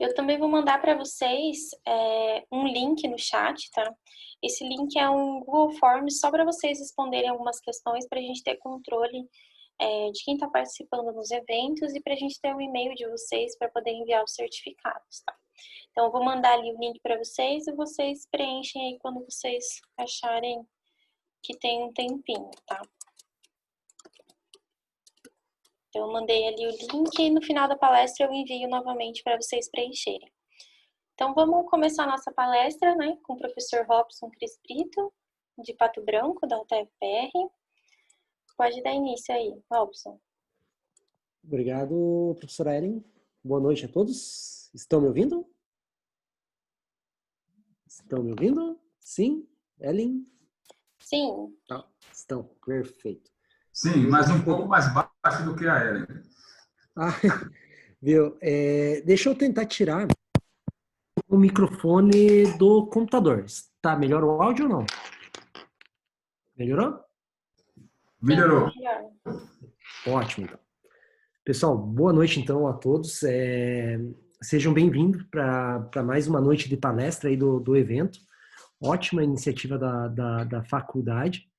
Eu também vou mandar para vocês um link no chat, tá? Esse link é um Google Forms só para vocês responderem algumas questões para a gente ter controle de quem está participando nos eventos e para a gente ter um e-mail de vocês para poder enviar os certificados, tá? Então, eu vou mandar ali o link para vocês e vocês preenchem aí quando vocês acharem que tem um tempinho, tá? Então, eu mandei ali o link e no final da palestra eu envio novamente para vocês preencherem. Então, vamos começar a nossa palestra, né, com o professor Robson Cris Brito, de Pato Branco, da UTFPR. Pode dar início aí, Robson. Obrigado, professora Ellen. Boa noite a todos. Estão me ouvindo? Estão me ouvindo? Sim? Ellen? Sim. Ah, estão. Perfeito. Sim, mas um pouco mais baixo do que a Ellen. Ah, viu? Deixa eu tentar tirar o microfone do computador. Tá melhor o áudio ou não? Melhorou? Melhorou. Sim, melhor. Ótimo, então. Pessoal, boa noite, então, a todos. Sejam bem-vindos para mais uma noite de palestra aí do evento. Ótima iniciativa da faculdade.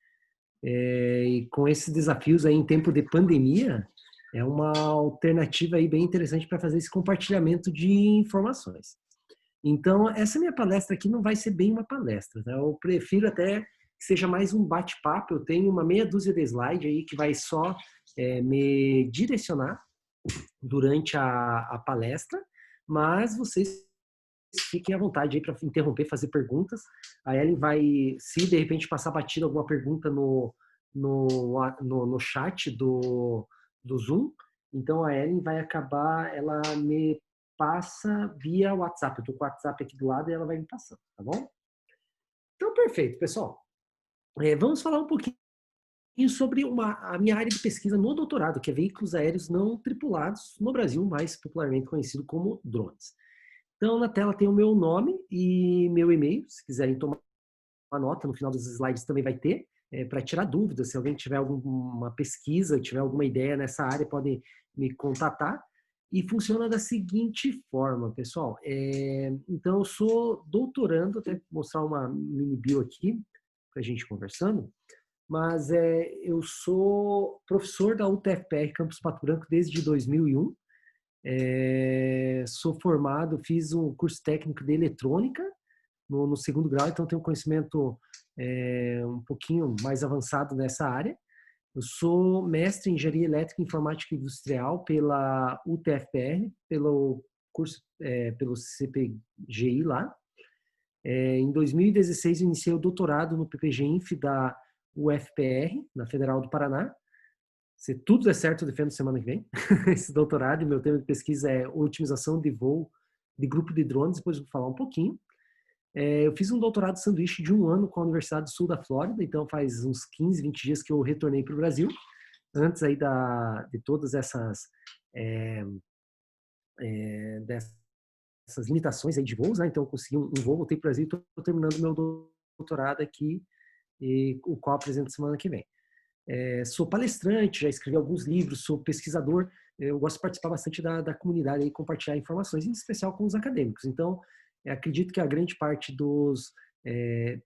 E com esses desafios aí em tempo de pandemia, é uma alternativa aí bem interessante para fazer esse compartilhamento de informações. Então, essa minha palestra aqui não vai ser bem uma palestra, tá? Eu prefiro até que seja mais um bate-papo. Eu tenho uma meia dúzia de slide aí que vai só me direcionar durante a palestra, mas vocês fiquem à vontade aí para interromper, fazer perguntas. A Ellen vai, se de repente passar batido alguma pergunta no chat do Zoom, então a Ellen vai acabar, ela me passa via WhatsApp. Eu tô com o WhatsApp aqui do lado e ela vai me passando, tá bom? Então, perfeito, pessoal. Vamos falar um pouquinho sobre a minha área de pesquisa no doutorado, que é veículos aéreos não tripulados no Brasil, mais popularmente conhecido como drones. Então, na tela tem o meu nome e meu e-mail. Se quiserem tomar uma nota, no final dos slides também vai ter, para tirar dúvidas. Se alguém tiver alguma pesquisa, tiver alguma ideia nessa área, podem me contatar. E funciona da seguinte forma, pessoal. Então, eu sou doutorando, até mostrar uma mini bio aqui, para a gente conversando. Mas eu sou professor da UTFPR Campus Pato Branco desde 2001. Sou formado, fiz um curso técnico de eletrônica no segundo grau, então tenho conhecimento um pouquinho mais avançado nessa área. Eu sou mestre em Engenharia Elétrica, Informática e Industrial pela UTFPR, pelo curso, pelo CPGI lá. Em 2016, eu iniciei o doutorado no PPG-INF da UFPR, na Federal do Paraná. Se tudo der certo, eu defendo semana que vem esse doutorado. E meu tema de pesquisa é otimização de voo de grupo de drones, depois eu vou falar um pouquinho. Eu fiz um doutorado sanduíche de 1 ano com a Universidade do Sul da Flórida, então faz uns 15, 20 dias que eu retornei para o Brasil, antes aí de todas essas dessas limitações aí de voos, né? Então eu consegui um voo, voltei para o Brasil e estou terminando meu doutorado aqui, e o qual apresento semana que vem. Sou palestrante, já escrevi alguns livros, sou pesquisador, eu gosto de participar bastante da comunidade e compartilhar informações, em especial com os acadêmicos. Então, acredito que a grande parte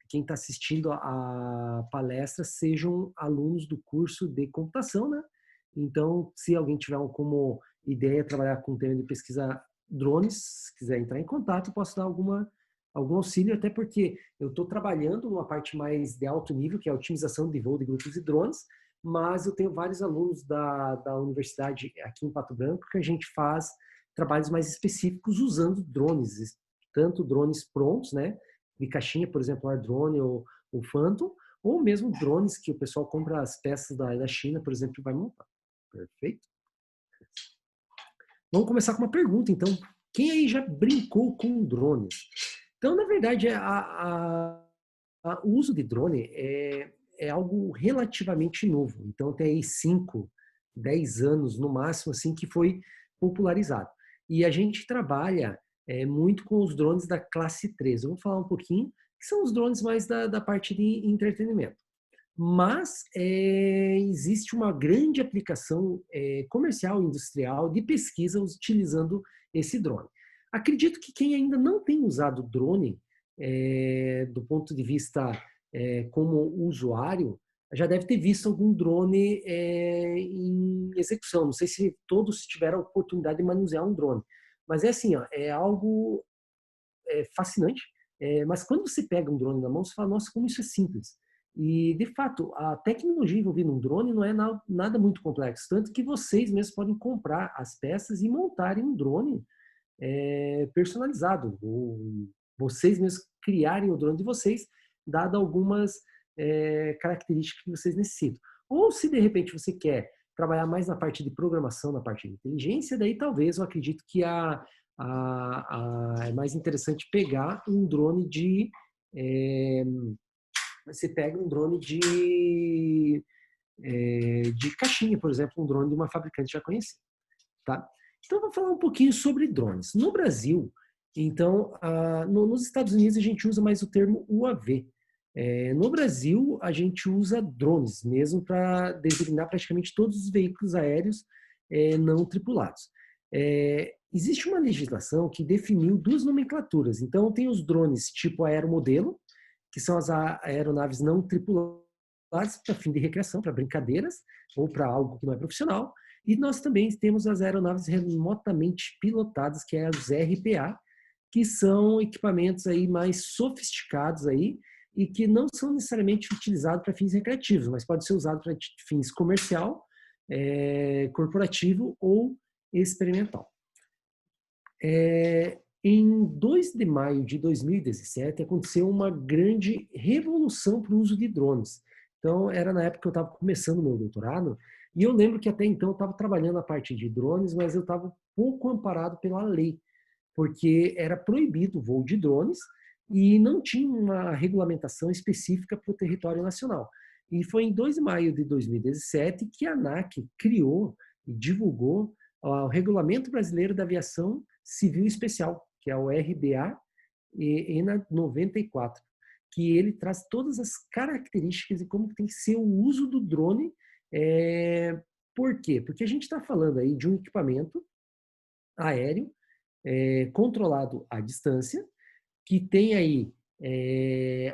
quem está assistindo a palestra sejam alunos do curso de computação, né? Então, se alguém tiver como ideia trabalhar com o tema de pesquisa drones, se quiser entrar em contato, posso dar algum auxílio, até porque eu estou trabalhando numa parte mais de alto nível, que é a otimização de voo de grupos de drones, mas eu tenho vários alunos da universidade aqui em Pato Branco que a gente faz trabalhos mais específicos usando drones, tanto drones prontos, né, de caixinha, por exemplo, o AirDrone ou o Phantom, ou mesmo drones que o pessoal compra as peças da China, por exemplo, e vai montar. Perfeito? Vamos começar com uma pergunta, então. Quem aí já brincou com drones? Então, na verdade, o uso de drone é algo relativamente novo. Então, tem aí 5, 10 anos, no máximo, assim, que foi popularizado. E a gente trabalha muito com os drones da classe 3. Eu vou falar um pouquinho, que são os drones mais da parte de entretenimento. Mas existe uma grande aplicação comercial, industrial, de pesquisa utilizando esse drone. Acredito que quem ainda não tem usado drone, do ponto de vista como usuário, já deve ter visto algum drone em execução. Não sei se todos tiveram a oportunidade de manusear um drone. Mas é assim, ó, é algo fascinante. Mas quando você pega um drone na mão, você fala, nossa, como isso é simples. E, de fato, a tecnologia envolvida no drone não é nada muito complexo. Tanto que vocês mesmos podem comprar as peças e montarem um drone personalizado. Ou vocês mesmos criarem o drone de vocês, dado algumas características que vocês necessitam. Ou se, de repente, você quer trabalhar mais na parte de programação, na parte de inteligência, daí talvez eu acredito que é mais interessante pegar um drone você pega um drone de caixinha, por exemplo, um drone de uma fabricante já conhecida, tá? Então, vou falar um pouquinho sobre drones. No Brasil, então, nos Estados Unidos a gente usa mais o termo UAV. No Brasil, a gente usa drones mesmo para designar praticamente todos os veículos aéreos não tripulados. Existe uma legislação que definiu duas nomenclaturas. Então, tem os drones tipo aeromodelo, que são as aeronaves não tripuladas para fim de recreação, para brincadeiras ou para algo que não é profissional. E nós também temos as aeronaves remotamente pilotadas, que é as RPA, que são equipamentos aí mais sofisticados aí e que não são necessariamente utilizados para fins recreativos, mas pode ser usado para fins comercial, corporativo ou experimental. Em 2 de maio de 2017, aconteceu uma grande revolução para o uso de drones. Então, era na época que eu estava começando o meu doutorado, e eu lembro que até então eu estava trabalhando na parte de drones, mas eu estava pouco amparado pela lei, porque era proibido o voo de drones e não tinha uma regulamentação específica para o território nacional. E foi em 2 de maio de 2017 que a ANAC criou e divulgou o Regulamento Brasileiro da Aviação Civil Especial, que é o RBA ENA 94, que ele traz todas as características de como tem que ser o uso do drone. Por quê? Porque a gente está falando aí de um equipamento aéreo controlado à distância, que tem aí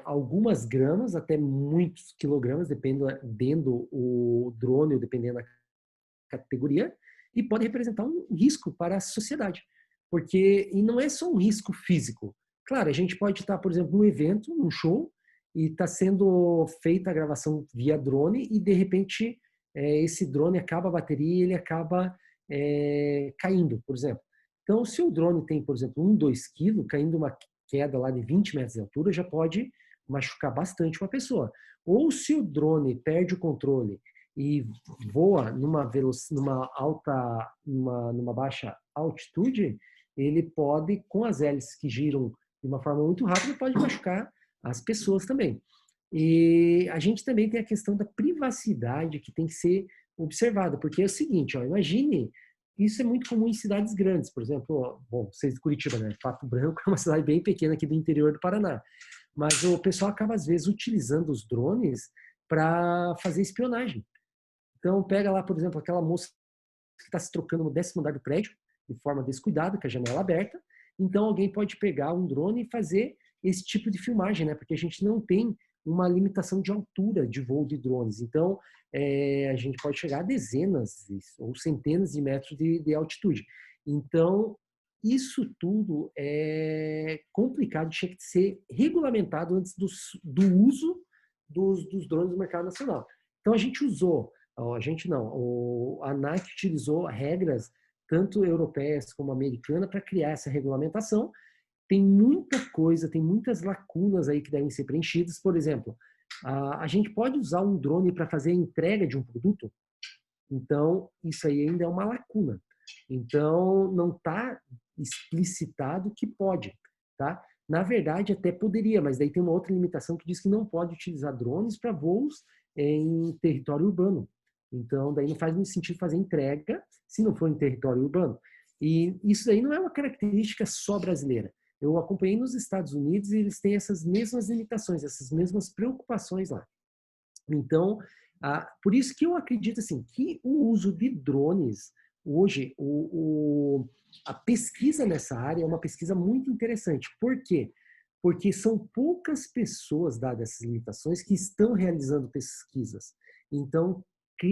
algumas gramas, até muitos quilogramas, dependendo o drone, dependendo da categoria, e pode representar um risco para a sociedade. E não é só um risco físico. Claro, a gente pode estar, por exemplo, num evento, num show, e está sendo feita a gravação via drone e, de repente, esse drone acaba a bateria e ele acaba caindo, por exemplo. Então, se o drone tem, por exemplo, 2 quilos, caindo uma queda lá de 20 metros de altura, já pode machucar bastante uma pessoa. Ou se o drone perde o controle e voa numa baixa altitude, ele pode, com as hélices que giram de uma forma muito rápida, pode machucar as pessoas também. E a gente também tem a questão da privacidade que tem que ser observada, porque é o seguinte, imagine, isso é muito comum em cidades grandes, por exemplo, vocês de Curitiba, né? Pato Branco é uma cidade bem pequena aqui do interior do Paraná, mas o pessoal acaba às vezes utilizando os drones para fazer espionagem. Então, pega lá, por exemplo, aquela moça que está se trocando no 10º andar do prédio, de forma descuidada, com a janela aberta. Então, alguém pode pegar um drone e fazer esse tipo de filmagem, né? Porque a gente não tem uma limitação de altura de voo de drones. Então, a gente pode chegar a dezenas ou centenas de metros de altitude. Então, isso tudo é complicado, tinha que ser regulamentado antes do uso dos drones no mercado nacional. Então, a gente usou a ANAC utilizou regras tanto europeias como americanas para criar essa regulamentação. Tem muita coisa, tem muitas lacunas aí que devem ser preenchidas. Por exemplo, a gente pode usar um drone para fazer a entrega de um produto? Então, isso aí ainda é uma lacuna. Então, não está explicitado que pode, tá? Na verdade, até poderia, mas daí tem uma outra limitação que diz que não pode utilizar drones para voos em território urbano. Então, daí não faz muito sentido fazer entrega se não for em território urbano. E isso aí não é uma característica só brasileira. Eu acompanhei nos Estados Unidos e eles têm essas mesmas limitações, essas mesmas preocupações lá. Então, por isso que eu acredito assim, que o uso de drones, hoje, a pesquisa nessa área é uma pesquisa muito interessante. Por quê? Porque são poucas pessoas, dadas essas limitações, que estão realizando pesquisas. Então,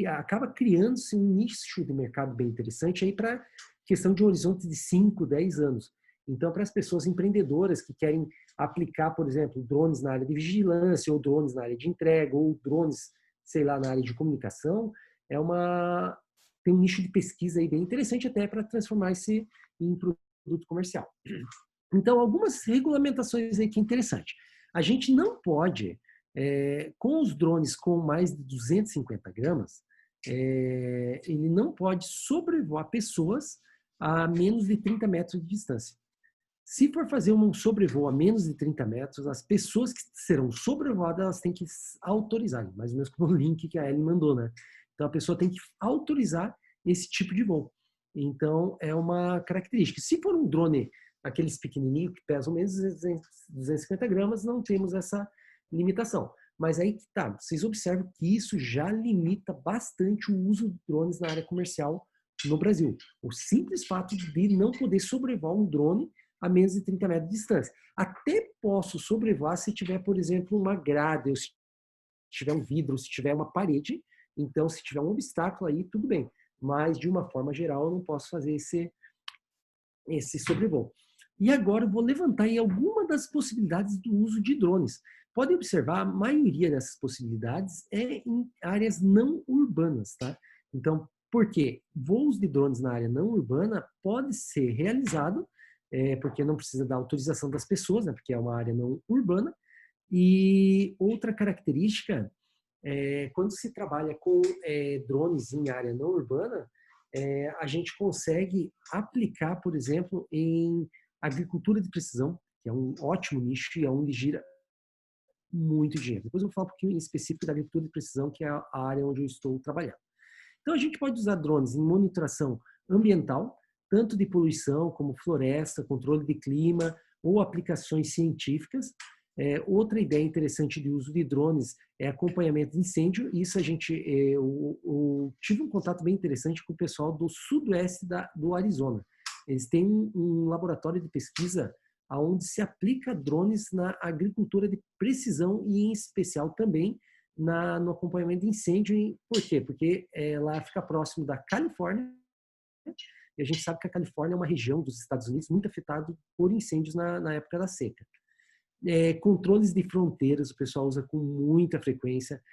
acaba criando-se um nicho de mercado bem interessante aí para questão de um horizonte de 5, 10 anos. Então, para as pessoas empreendedoras que querem aplicar, por exemplo, drones na área de vigilância, ou drones na área de entrega, ou drones, sei lá, na área de comunicação, tem um nicho de pesquisa aí bem interessante até para transformar esse em produto comercial. Então, algumas regulamentações aí que é interessante. A gente não pode, com os drones com mais de 250 gramas, ele não pode sobrevoar pessoas a menos de 30 metros de distância. Se for fazer um sobrevoo a menos de 30 metros, as pessoas que serão sobrevoadas, elas têm que autorizar, mais ou menos como o link que a Ellen mandou, né? Então, a pessoa tem que autorizar esse tipo de voo. Então, é uma característica. Se for um drone, aqueles pequenininhos que pesam menos de 250 gramas, não temos essa limitação. Mas aí que tá, vocês observam que isso já limita bastante o uso de drones na área comercial no Brasil. O simples fato de não poder sobrevoar um drone a menos de 30 metros de distância. Até posso sobrevoar se tiver, por exemplo, uma grade, ou se tiver um vidro, se tiver uma parede. Então, se tiver um obstáculo aí, tudo bem. Mas, de uma forma geral, eu não posso fazer esse sobrevoo. E agora eu vou levantar aí algumas das possibilidades do uso de drones. Podem observar, a maioria dessas possibilidades é em áreas não urbanas, tá? Então, por quê? Voos de drones na área não urbana pode ser realizado, porque não precisa da autorização das pessoas, né? Porque é uma área não urbana. E outra característica, quando se trabalha com drones em área não urbana, a gente consegue aplicar, por exemplo, em agricultura de precisão, que é um ótimo nicho e é onde gira muito dinheiro. Depois eu vou falar um pouquinho em específico da agricultura de precisão, que é a área onde eu estou trabalhando. Então, a gente pode usar drones em monitoração ambiental, tanto de poluição como floresta, controle de clima ou aplicações científicas. Outra ideia interessante de uso de drones é acompanhamento de incêndio. Isso a gente, eu tive um contato bem interessante com o pessoal do sudoeste do Arizona. Eles têm um laboratório de pesquisa onde se aplica drones na agricultura de precisão e, em especial, também no acompanhamento de incêndio. Por quê? Porque lá fica próximo da Califórnia, e a gente sabe que a Califórnia é uma região dos Estados Unidos muito afetada por incêndios na época da seca. Controles de fronteiras, o pessoal usa com muita frequência.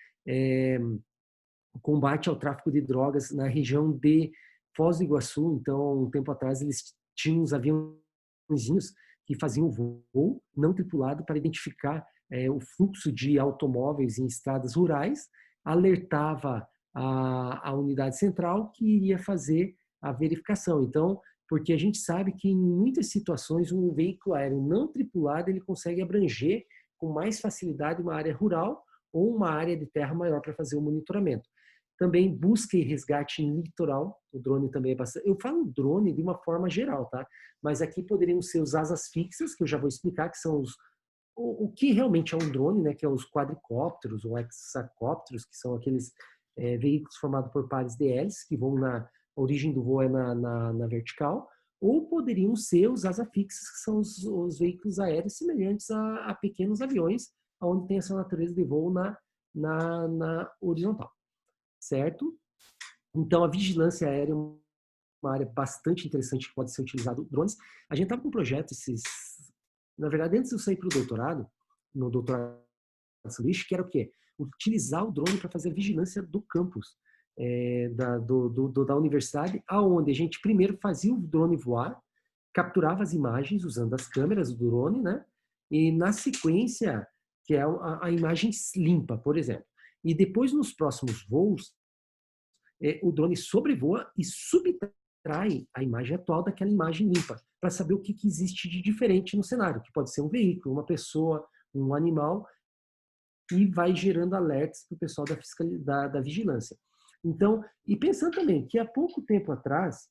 Combate ao tráfico de drogas na região de Foz do Iguaçu. Então, um tempo atrás, eles tinham uns aviãozinhos que faziam voo não tripulado para identificar o fluxo de automóveis em estradas rurais, alertava a unidade central que iria fazer a verificação. Então, porque a gente sabe que em muitas situações um veículo aéreo não tripulado ele consegue abranger com mais facilidade uma área rural ou uma área de terra maior para fazer o monitoramento. Também busca e resgate em litoral, o drone também é bastante... Eu falo drone de uma forma geral, tá? Mas aqui poderiam ser os asas fixas, que eu já vou explicar, que são o que realmente é um drone, né? Que é os quadricópteros ou hexacópteros, que são aqueles veículos formados por pares de hélices, que vão a origem do voo é na vertical, ou poderiam ser os asas fixas, que são os veículos aéreos semelhantes a pequenos aviões, onde tem essa natureza de voo na horizontal. Certo? Então, a vigilância aérea é uma área bastante interessante que pode ser utilizado drones. A gente estava com um projeto, na verdade, antes de eu sair para o doutorado, no doutorado de sanduíche, que era o quê? Utilizar o drone para fazer a vigilância do campus da universidade, aonde a gente primeiro fazia o drone voar, capturava as imagens usando as câmeras do drone, né? E na sequência, que é a imagem limpa, por exemplo. E depois, nos próximos voos, o drone sobrevoa e subtrai a imagem atual daquela imagem limpa, para saber o que existe de diferente no cenário, que pode ser um veículo, uma pessoa, um animal, e vai gerando alertas para o pessoal da vigilância. Então, e pensando também que há pouco tempo atrás,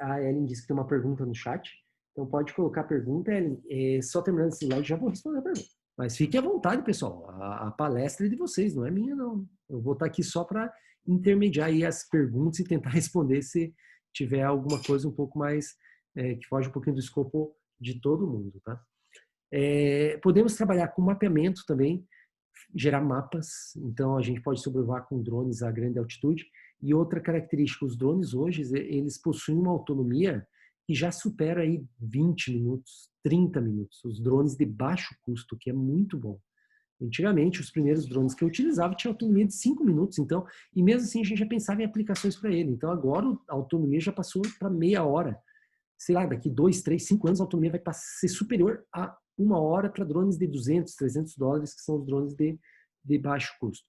a Ellen disse que tem uma pergunta no chat, então pode colocar a pergunta, Ellen. Só terminando esse slide, já vou responder a pergunta. Mas fique à vontade, pessoal. A palestra é de vocês, não é minha, não. Eu vou estar aqui só para intermediar aí as perguntas e tentar responder se tiver alguma coisa um pouco mais que foge um pouquinho do escopo de todo mundo, tá? Podemos trabalhar com mapeamento também, gerar mapas, então a gente pode sobrevoar com drones a grande altitude. E outra característica, os drones hoje, eles possuem uma autonomia que já supera aí 20 minutos, 30 minutos. Os drones de baixo custo, que é muito bom. Antigamente, os primeiros drones que eu utilizava tinham autonomia de 5 minutos, então, e mesmo assim a gente já pensava em aplicações para ele. Então agora a autonomia já passou para meia hora. Sei lá, daqui 2, 3, 5 anos a autonomia vai ser superior a 1 hora para drones de 200, 300 dólares, que são os drones de baixo custo.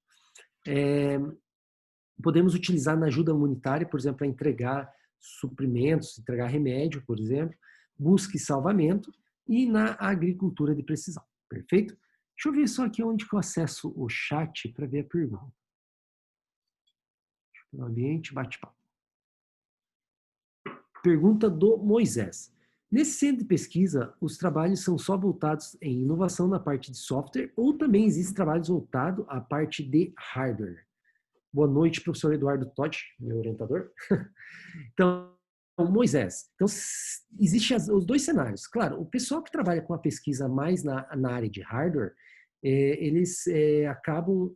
Podemos utilizar na ajuda humanitária, por exemplo, para entregar suprimentos, entregar remédio, por exemplo, busca e salvamento, e na agricultura de precisão. Perfeito? Deixa eu ver só aqui onde que eu acesso o chat para ver a pergunta. No ambiente, bate-papo. Pergunta do Moisés. Nesse centro de pesquisa, os trabalhos são só voltados em inovação na parte de software ou também existem trabalhos voltados à parte de hardware? Boa noite, professor Eduardo Totti, meu orientador. Então, Moisés, então, existem os dois cenários. Claro, o pessoal que trabalha com a pesquisa mais na área de hardware, eles acabam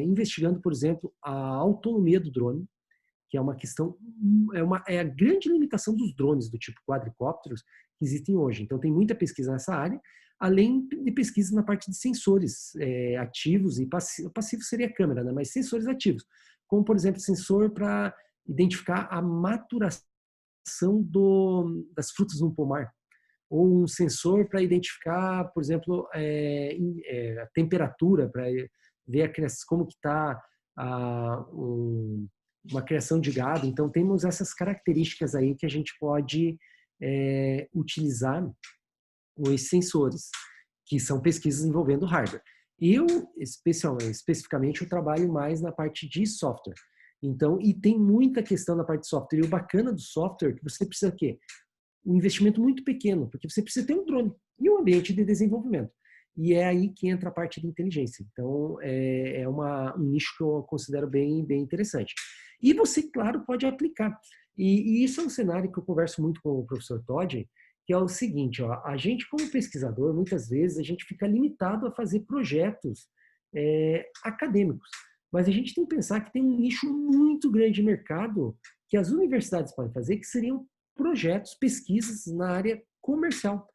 investigando, por exemplo, a autonomia do drone, que é uma questão, é a grande limitação dos drones do tipo quadricópteros que existem hoje. Então, tem muita pesquisa nessa área, além de pesquisa na parte de sensores ativos e passivos. Passivo seria a câmera, né? Mas sensores ativos, como, por exemplo, sensor para identificar a maturação das frutas no pomar, ou um sensor para identificar, por exemplo, a temperatura, para ver como que está uma criação de gado. Então, temos essas características aí que a gente pode utilizar os sensores, que são pesquisas envolvendo hardware. Eu, especificamente, eu trabalho mais na parte de software. Então, e tem muita questão na parte de software. E o bacana do software é que você precisa o quê? Um investimento muito pequeno, porque você precisa ter um drone e um ambiente de desenvolvimento. E é aí que entra a parte de inteligência. Então, é um nicho que eu considero bem, bem interessante. E você, claro, pode aplicar. E isso é um cenário que eu converso muito com o professor Todd, que é o seguinte, ó, a gente como pesquisador, muitas vezes, a gente fica limitado a fazer projetos acadêmicos. Mas a gente tem que pensar que tem um nicho muito grande de mercado que as universidades podem fazer, que seriam projetos, pesquisas na área comercial,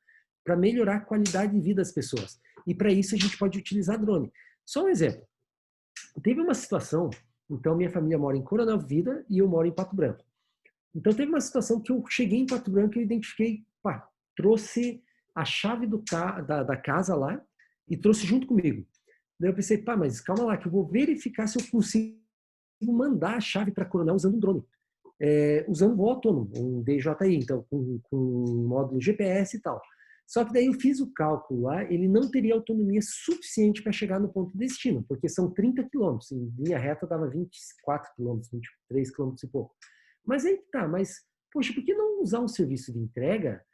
para melhorar a qualidade de vida das pessoas. E para isso a gente pode utilizar drone. Só um exemplo. Teve uma situação, então minha família mora em Coronel Vida e eu moro em Pato Branco. Então teve uma situação que eu cheguei em Pato Branco e identifiquei, trouxe a chave da casa lá e trouxe junto comigo. Daí eu pensei, mas calma lá, que eu vou verificar se eu consigo mandar a chave para Coronel usando um drone. Usando um voo autônomo, um DJI, então com um módulo GPS e tal. Só que daí eu fiz o cálculo lá, ele não teria autonomia suficiente para chegar no ponto de destino, porque são 30 quilômetros, em linha reta dava 24 quilômetros, 23 quilômetros e pouco. Mas aí tá, poxa, por que não usar um serviço de entrega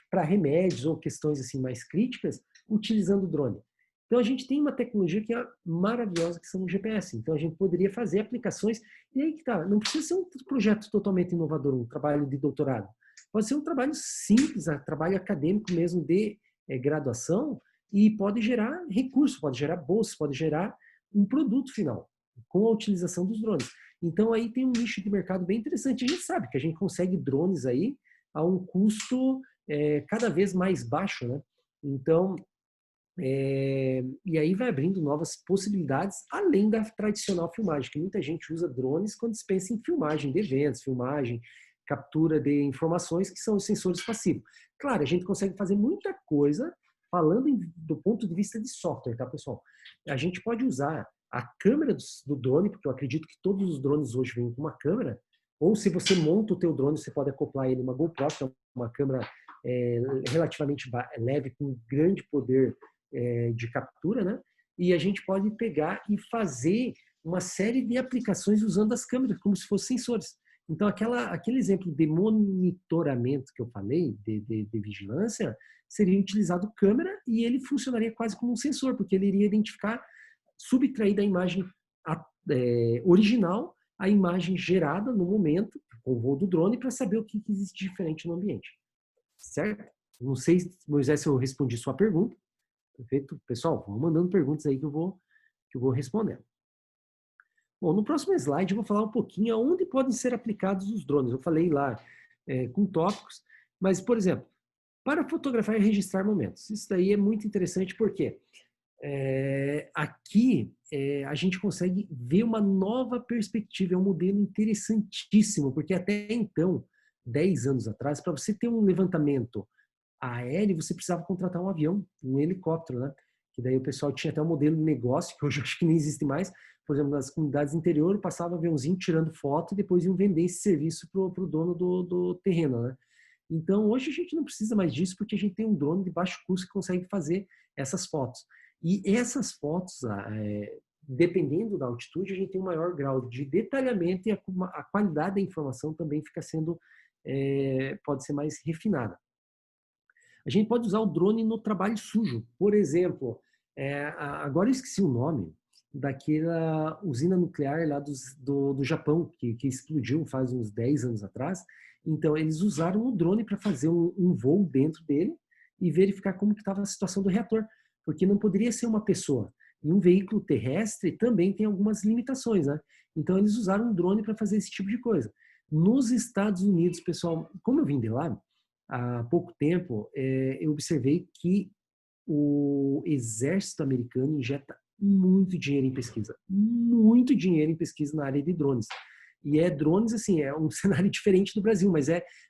para remédios ou questões assim mais críticas, utilizando o drone? Então, a gente tem uma tecnologia que é maravilhosa, que são o GPS. Então, a gente poderia fazer aplicações. E aí que tá, não precisa ser um projeto totalmente inovador, um trabalho de doutorado. Pode ser um trabalho simples, um trabalho acadêmico mesmo de graduação, e pode gerar recurso, pode gerar bolsa, pode gerar um produto final, com a utilização dos drones. Então, aí tem um nicho de mercado bem interessante. A gente sabe que a gente consegue drones aí a um custo cada vez mais baixo, né? Então, e aí vai abrindo novas possibilidades, além da tradicional filmagem, que muita gente usa drones quando se pensa em filmagem de eventos, filmagem, captura de informações, que são os sensores passivos. Claro, a gente consegue fazer muita coisa falando do ponto de vista de software, tá, pessoal? A gente pode usar a câmera do drone, porque eu acredito que todos os drones hoje vêm com uma câmera, ou se você monta o teu drone, você pode acoplar ele uma GoPro, que é uma câmera relativamente leve, com grande poder de captura, né? E a gente pode pegar e fazer uma série de aplicações usando as câmeras, como se fossem sensores. Então, aquele exemplo de monitoramento que eu falei, de vigilância, seria utilizado câmera e ele funcionaria quase como um sensor, porque ele iria identificar, subtrair da imagem original a imagem gerada no momento, com o voo do drone, para saber o que existe diferente no ambiente. Certo? Não sei, Moisés, se eu respondi sua pergunta. Perfeito? Pessoal, vão mandando perguntas aí que eu vou respondendo. Bom, no próximo slide eu vou falar um pouquinho aonde podem ser aplicados os drones. Eu falei lá com tópicos, mas, por exemplo, para fotografar e registrar momentos. Isso daí é muito interessante porque aqui a gente consegue ver uma nova perspectiva, é um modelo interessantíssimo, porque até então, 10 anos atrás, para você ter um levantamento aéreo, você precisava contratar um avião, um helicóptero, né? Que daí o pessoal tinha até um modelo de negócio, que hoje eu acho que nem existe mais. Por exemplo, nas comunidades interior, passava um aviãozinho tirando foto e depois iam vender esse serviço para o dono do terreno, né? Então, hoje a gente não precisa mais disso, porque a gente tem um drone de baixo custo que consegue fazer essas fotos. E essas fotos, dependendo da altitude, a gente tem um maior grau de detalhamento e a qualidade da informação também fica sendo, pode ser mais refinada. A gente pode usar o drone no trabalho sujo. Por exemplo, agora eu esqueci o nome daquela usina nuclear lá do Japão, que explodiu faz uns 10 anos atrás. Então, eles usaram o drone para fazer um voo dentro dele e verificar como estava a situação do reator, porque não poderia ser uma pessoa. E um veículo terrestre também tem algumas limitações, né? Então, eles usaram um drone para fazer esse tipo de coisa. Nos Estados Unidos, pessoal, como eu vim de lá, há pouco tempo, eu observei que o exército americano injeta muito dinheiro em pesquisa na área de drones. E drones, assim, é um cenário diferente do Brasil, mas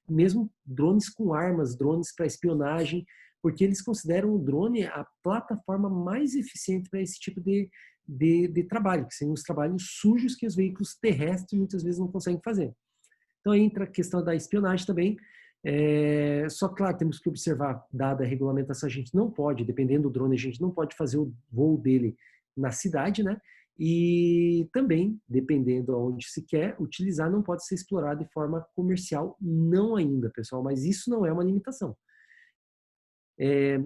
mesmo drones com armas, drones para espionagem, porque eles consideram o drone a plataforma mais eficiente para esse tipo de trabalho, que são os trabalhos sujos que os veículos terrestres muitas vezes não conseguem fazer. Então entra a questão da espionagem também. Só, claro, temos que observar, dada a regulamentação, a gente não pode, dependendo do drone, a gente não pode fazer o voo dele na cidade, né? E também, dependendo de onde se quer utilizar, não pode ser explorado de forma comercial, não ainda, pessoal, mas isso não é uma limitação.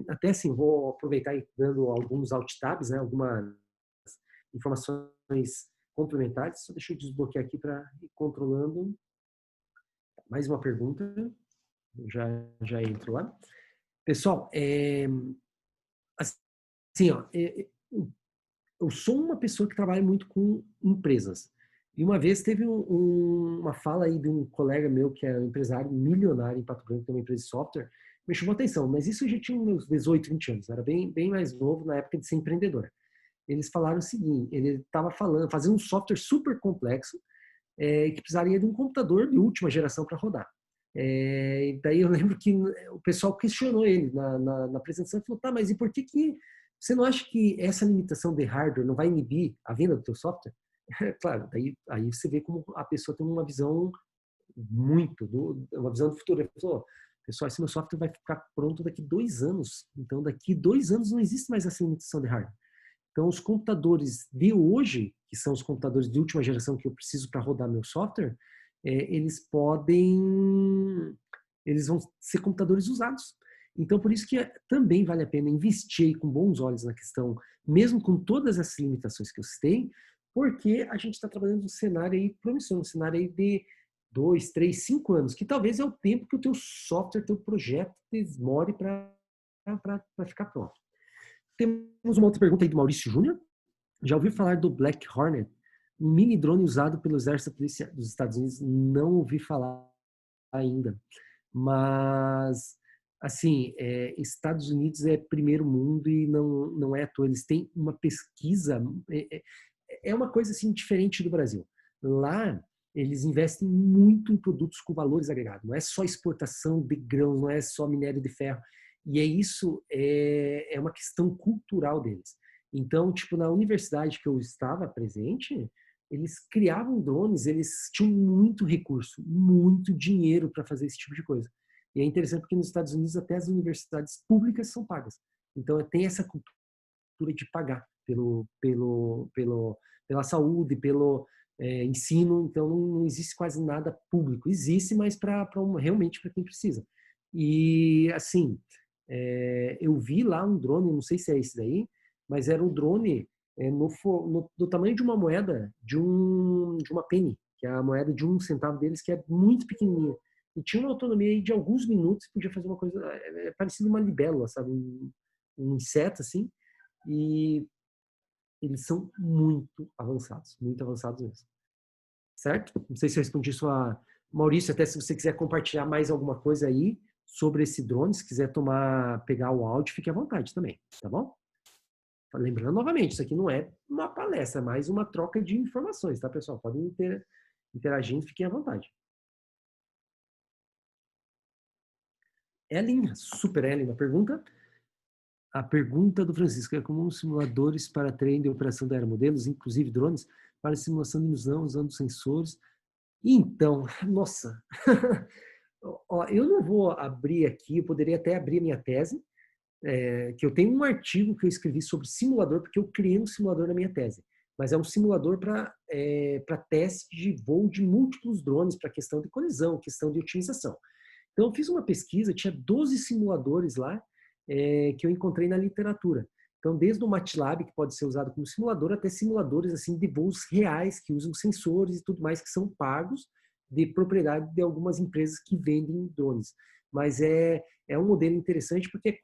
Até assim, vou aproveitar e dando alguns alt tabs, né? Algumas informações complementares. Só deixa eu desbloquear aqui para ir controlando. Mais uma pergunta. Já entro lá. Pessoal, assim, ó, eu sou uma pessoa que trabalha muito com empresas. E uma vez teve uma fala aí de um colega meu que é um empresário milionário em Pato Branco, tem uma empresa de software, me chamou a atenção, mas isso eu já tinha uns 18, 20 anos, era bem mais novo na época de ser empreendedor. Eles falaram o seguinte, ele estava fazendo um software super complexo, que precisaria de um computador de última geração para rodar. Daí eu lembro que o pessoal questionou ele na apresentação e falou, tá, mas e por que você não acha que essa limitação de hardware não vai inibir a venda do teu software? Claro, aí você vê como a pessoa tem uma visão uma visão do futuro. Ele falou, pessoal, esse meu software vai ficar pronto daqui 2 anos. Então, daqui 2 anos não existe mais essa limitação de hardware. Então, os computadores de hoje, que são os computadores de última geração que eu preciso para rodar meu software, eles vão ser computadores usados. Então, por isso que também vale a pena investir com bons olhos na questão, mesmo com todas essas limitações que eu citei, porque a gente está trabalhando num cenário aí promissor, um cenário aí de 2, 3, 5 anos, que talvez é o tempo que o teu software, teu projeto demore para ficar pronto. Temos uma outra pergunta aí do Maurício Júnior. Já ouviu falar do Black Hornet? Um mini drone usado pelo Exército dos Estados Unidos? Não ouvi falar ainda. Mas, assim, Estados Unidos é primeiro mundo e não é à toa. Eles têm uma pesquisa, é uma coisa assim diferente do Brasil. Lá, eles investem muito em produtos com valores agregados. Não é só exportação de grãos, não é só minério de ferro. E isso é uma questão cultural deles. Então, tipo, na universidade que eu estava presente, eles criavam drones, eles tinham muito recurso, muito dinheiro para fazer esse tipo de coisa. E é interessante porque nos Estados Unidos até as universidades públicas são pagas. Então, tem essa cultura de pagar pela saúde, pelo ensino. Então, não existe quase nada público. Existe, mas realmente para quem precisa. E, assim, eu vi lá um drone, não sei se é esse daí, mas era um drone do tamanho de uma moeda de uma penny, que é a moeda de 1 centavo deles, que é muito pequenininha. E tinha uma autonomia aí de alguns minutos, podia fazer uma coisa parecida uma libélula, sabe? Um inseto, assim. E eles são muito avançados mesmo. Certo? Não sei se eu respondi sua... Maurício, até se você quiser compartilhar mais alguma coisa aí sobre esse drone, se quiser pegar o áudio, fique à vontade também, tá bom? Lembrando novamente, isso aqui não é uma palestra, é mais uma troca de informações, tá, pessoal? Podem interagindo, fiquem à vontade. Ellen, super Ellen, a pergunta do Francisco é como simuladores para treino de operação de aeromodelos, inclusive drones, para simulação de ilusão usando sensores. Então, nossa, ó, eu não vou abrir aqui, eu poderia até abrir a minha tese, que eu tenho um artigo que eu escrevi sobre simulador, porque eu criei um simulador na minha tese, mas é um simulador para teste de voo de múltiplos drones, para questão de colisão, questão de otimização. Então, eu fiz uma pesquisa, tinha 12 simuladores lá, que eu encontrei na literatura. Então, desde o MATLAB, que pode ser usado como simulador, até simuladores assim, de voos reais, que usam sensores e tudo mais, que são pagos de propriedade de algumas empresas que vendem drones. Mas é um modelo interessante, porque é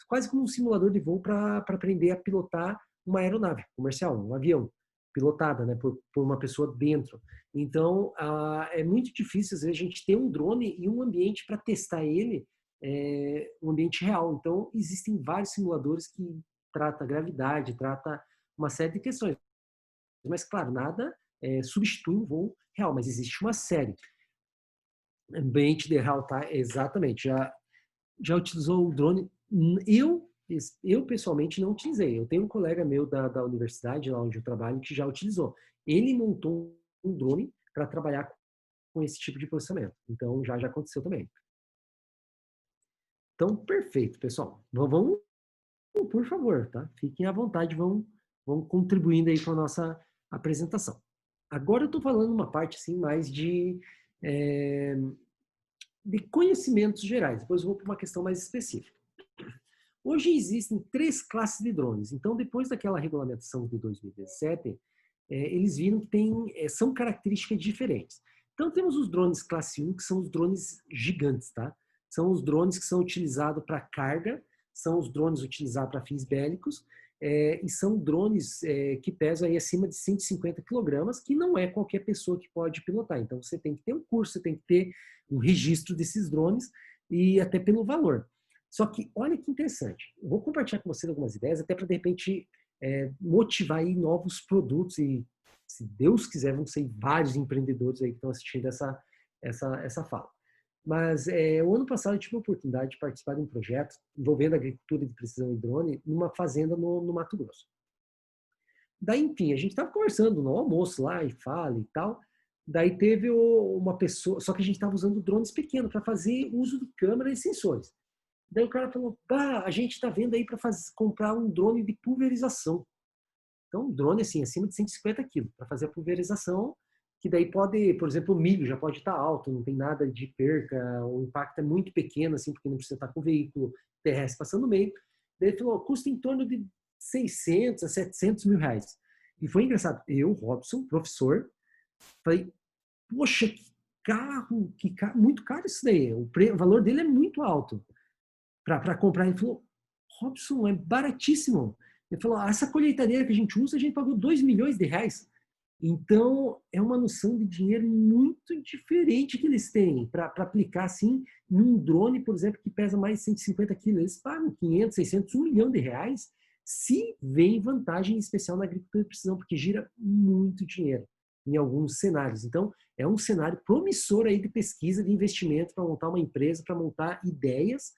quase como um simulador de voo para aprender a pilotar uma aeronave comercial, um avião, pilotada, né, por uma pessoa dentro. Então, é muito difícil, às vezes, a gente ter um drone e um ambiente para testar ele, um ambiente real. Então, existem vários simuladores que trata gravidade, trata uma série de questões. Mas, claro, nada substitui um voo real, mas existe uma série. Ambiente de real, tá? Exatamente. Já utilizou o drone? Eu pessoalmente não utilizei. Eu tenho um colega meu da universidade, lá onde eu trabalho, que já utilizou. Ele montou um drone para trabalhar com esse tipo de processamento. Então, já aconteceu também. Então, perfeito, pessoal. Vamos, por favor, tá? Fiquem à vontade, vão contribuindo aí com a nossa apresentação. Agora eu estou falando uma parte assim mais de conhecimentos gerais. Depois eu vou para uma questão mais específica. Hoje existem 3 classes de drones. Então, depois daquela regulamentação de 2017, eles viram que são características diferentes. Então, temos os drones classe 1, que são os drones gigantes, tá? São os drones que são utilizados para carga, são os drones utilizados para fins bélicos, e são drones que pesam aí acima de 150 quilogramas, que não é qualquer pessoa que pode pilotar. Então, você tem que ter um curso, você tem que ter um registro desses drones, e até pelo valor. Só que, olha que interessante, eu vou compartilhar com vocês algumas ideias, até para, de repente, motivar aí novos produtos e, se Deus quiser, vão ser vários empreendedores aí que estão assistindo essa fala. Mas o ano passado eu tive a oportunidade de participar de um projeto envolvendo agricultura de precisão e drone numa fazenda no Mato Grosso. Daí, enfim, a gente estava conversando no almoço lá e fala e tal. Daí teve uma pessoa, só que a gente estava usando drones pequenos para fazer uso de câmera e sensores. Daí o cara falou, a gente está vendo aí para comprar um drone de pulverização. Então, um drone assim, acima de 150 quilos, para fazer a pulverização, que daí pode, por exemplo, o milho já pode estar alto, não tem nada de perca, o impacto é muito pequeno, assim, porque não precisa estar com o veículo terrestre passando no meio. Daí ele falou, custa em torno de 600 a 700 mil reais. E foi engraçado. Eu, Robson, professor, falei, poxa, que carro, muito caro isso daí. O valor dele é muito alto para comprar. Ele falou, Robson, é baratíssimo. Ele falou, essa colheitadeira que a gente usa, a gente pagou 2 milhões de reais. Então, é uma noção de dinheiro muito diferente que eles têm para aplicar, assim, num drone, por exemplo, que pesa mais de 150 quilos. Eles pagam 500, 600, 1 milhão de reais, se vem vantagem especial na agricultura de precisão, porque gira muito dinheiro em alguns cenários. Então, é um cenário promissor aí de pesquisa, de investimento para montar uma empresa, para montar ideias.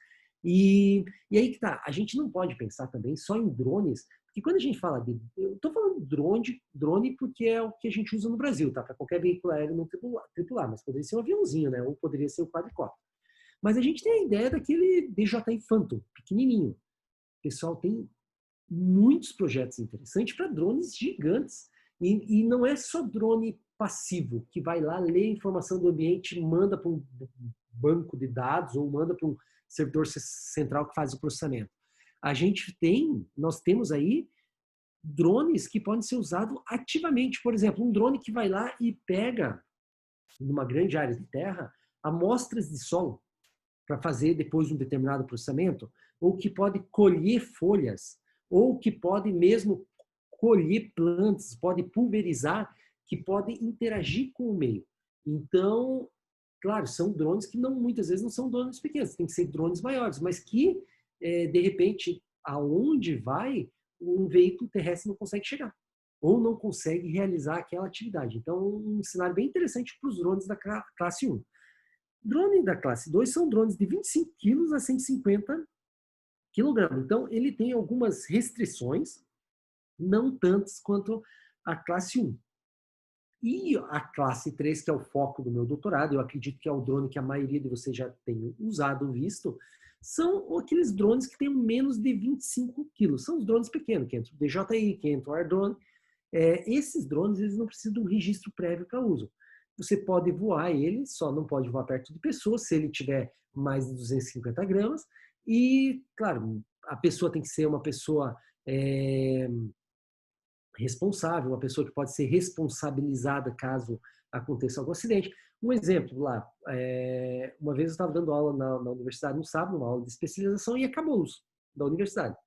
E aí que tá, a gente não pode pensar também só em drones, porque quando a gente fala eu estou falando drone porque é o que a gente usa no Brasil, tá? Para qualquer veículo aéreo não tripular, mas poderia ser um aviãozinho, né? Ou poderia ser o quadricóptero. Mas a gente tem a ideia daquele DJI Phantom, pequenininho. O pessoal tem muitos projetos interessantes para drones gigantes. E não é só drone passivo, que vai lá, lê a informação do ambiente, manda para um banco de dados ou manda para um servidor central que faz o processamento. Nós temos aí drones que podem ser usados ativamente. Por exemplo, um drone que vai lá e pega, numa grande área de terra, amostras de solo para fazer depois um determinado processamento, ou que pode colher folhas, ou que pode mesmo colher plantas, pode pulverizar, que pode interagir com o meio. Então, claro, são drones que muitas vezes não são drones pequenos, tem que ser drones maiores, mas que, de repente, aonde vai, um veículo terrestre não consegue chegar, ou não consegue realizar aquela atividade. Então, um cenário bem interessante para os drones da classe 1. Drone da classe 2 são drones de 25 quilos a 150 kg. Então, ele tem algumas restrições, não tantas quanto a classe 1. E a classe 3, que é o foco do meu doutorado, eu acredito que é o drone que a maioria de vocês já tem usado, visto, são aqueles drones que têm menos de 25 quilos. São os drones pequenos, que entra o DJI, que entra o AirDrone. Esses drones, eles não precisam de um registro prévio para uso. Você pode voar ele, só não pode voar perto de pessoas, se ele tiver mais de 250 gramas. E, claro, a pessoa tem que ser uma pessoa responsável, uma pessoa que pode ser responsabilizada caso aconteça algum acidente. Um exemplo lá, uma vez eu estava dando aula na universidade no sábado, uma aula de especialização, e acabou a luz da universidade.